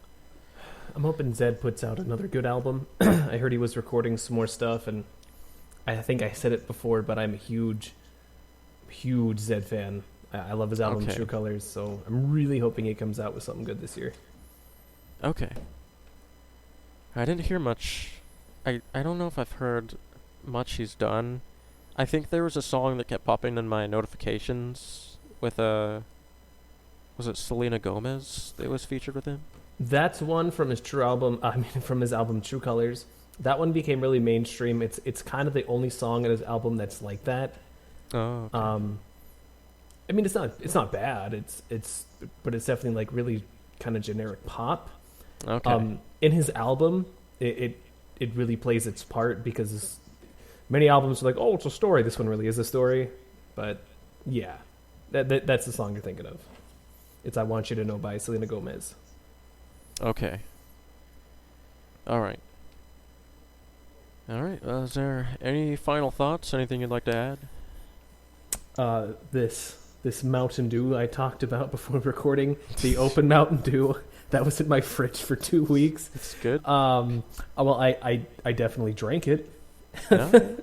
I'm hoping Zedd puts out another good album. I heard he was recording some more stuff, and I think I said it before, but I'm a huge Zedd fan. I love his album True Colors, so I'm really hoping he comes out with something good this year. Okay. I didn't hear much. I don't know if I've heard much he's done. I think there was a song that kept popping in my notifications with was it Selena Gomez that was featured with him? That's one from his from his album True Colors. That one became really mainstream. It's kind of the only song in his album that's like that. Oh. Okay. I mean, it's not bad. But it's definitely like really kind of generic pop. Okay. In his album, it really plays its part because many albums are like, oh, it's a story. This one really is a story. But yeah, that's the song you're thinking of. It's I Want You to Know by Selena Gomez. Okay. All right. Is there any final thoughts? Anything you'd like to add? This Mountain Dew I talked about before recording, the open Mountain Dew. That was in my fridge for 2 weeks. It's good. Well, I definitely drank it. Yeah.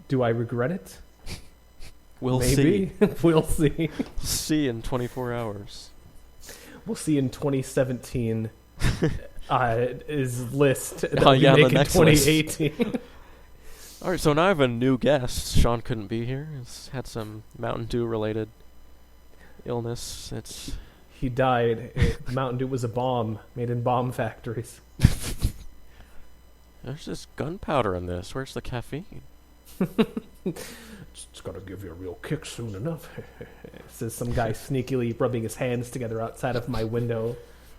Do I regret it? We'll Maybe. see. We'll see. See in 24 hours. We'll see in 2017. Is list that Oh, we yeah, make the in next 2018. All right, so now I have a new guest. Sean couldn't be here. He's had some Mountain Dew related illness. He died. Mountain Dew was a bomb made in bomb factories. There's just gunpowder in this. Where's the caffeine? It's gonna give you a real kick soon enough. Says some guy sneakily rubbing his hands together outside of my window.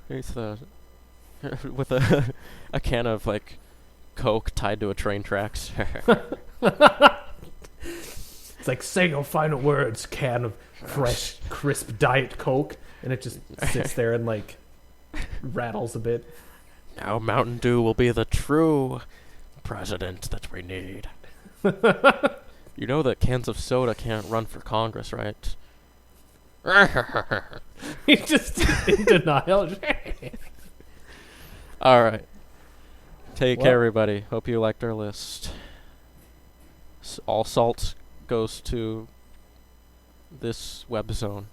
Here's with a can of like Coke tied to a train tracks. It's like, say your final words, can of fresh, crisp Diet Coke, and it just sits there and like rattles a bit. Now Mountain Dew will be the true president that we need. You know that cans of soda can't run for Congress, right? He's just in denial. All right. Take Well- care, everybody. Hope you liked our list. All salt goes to this web zone.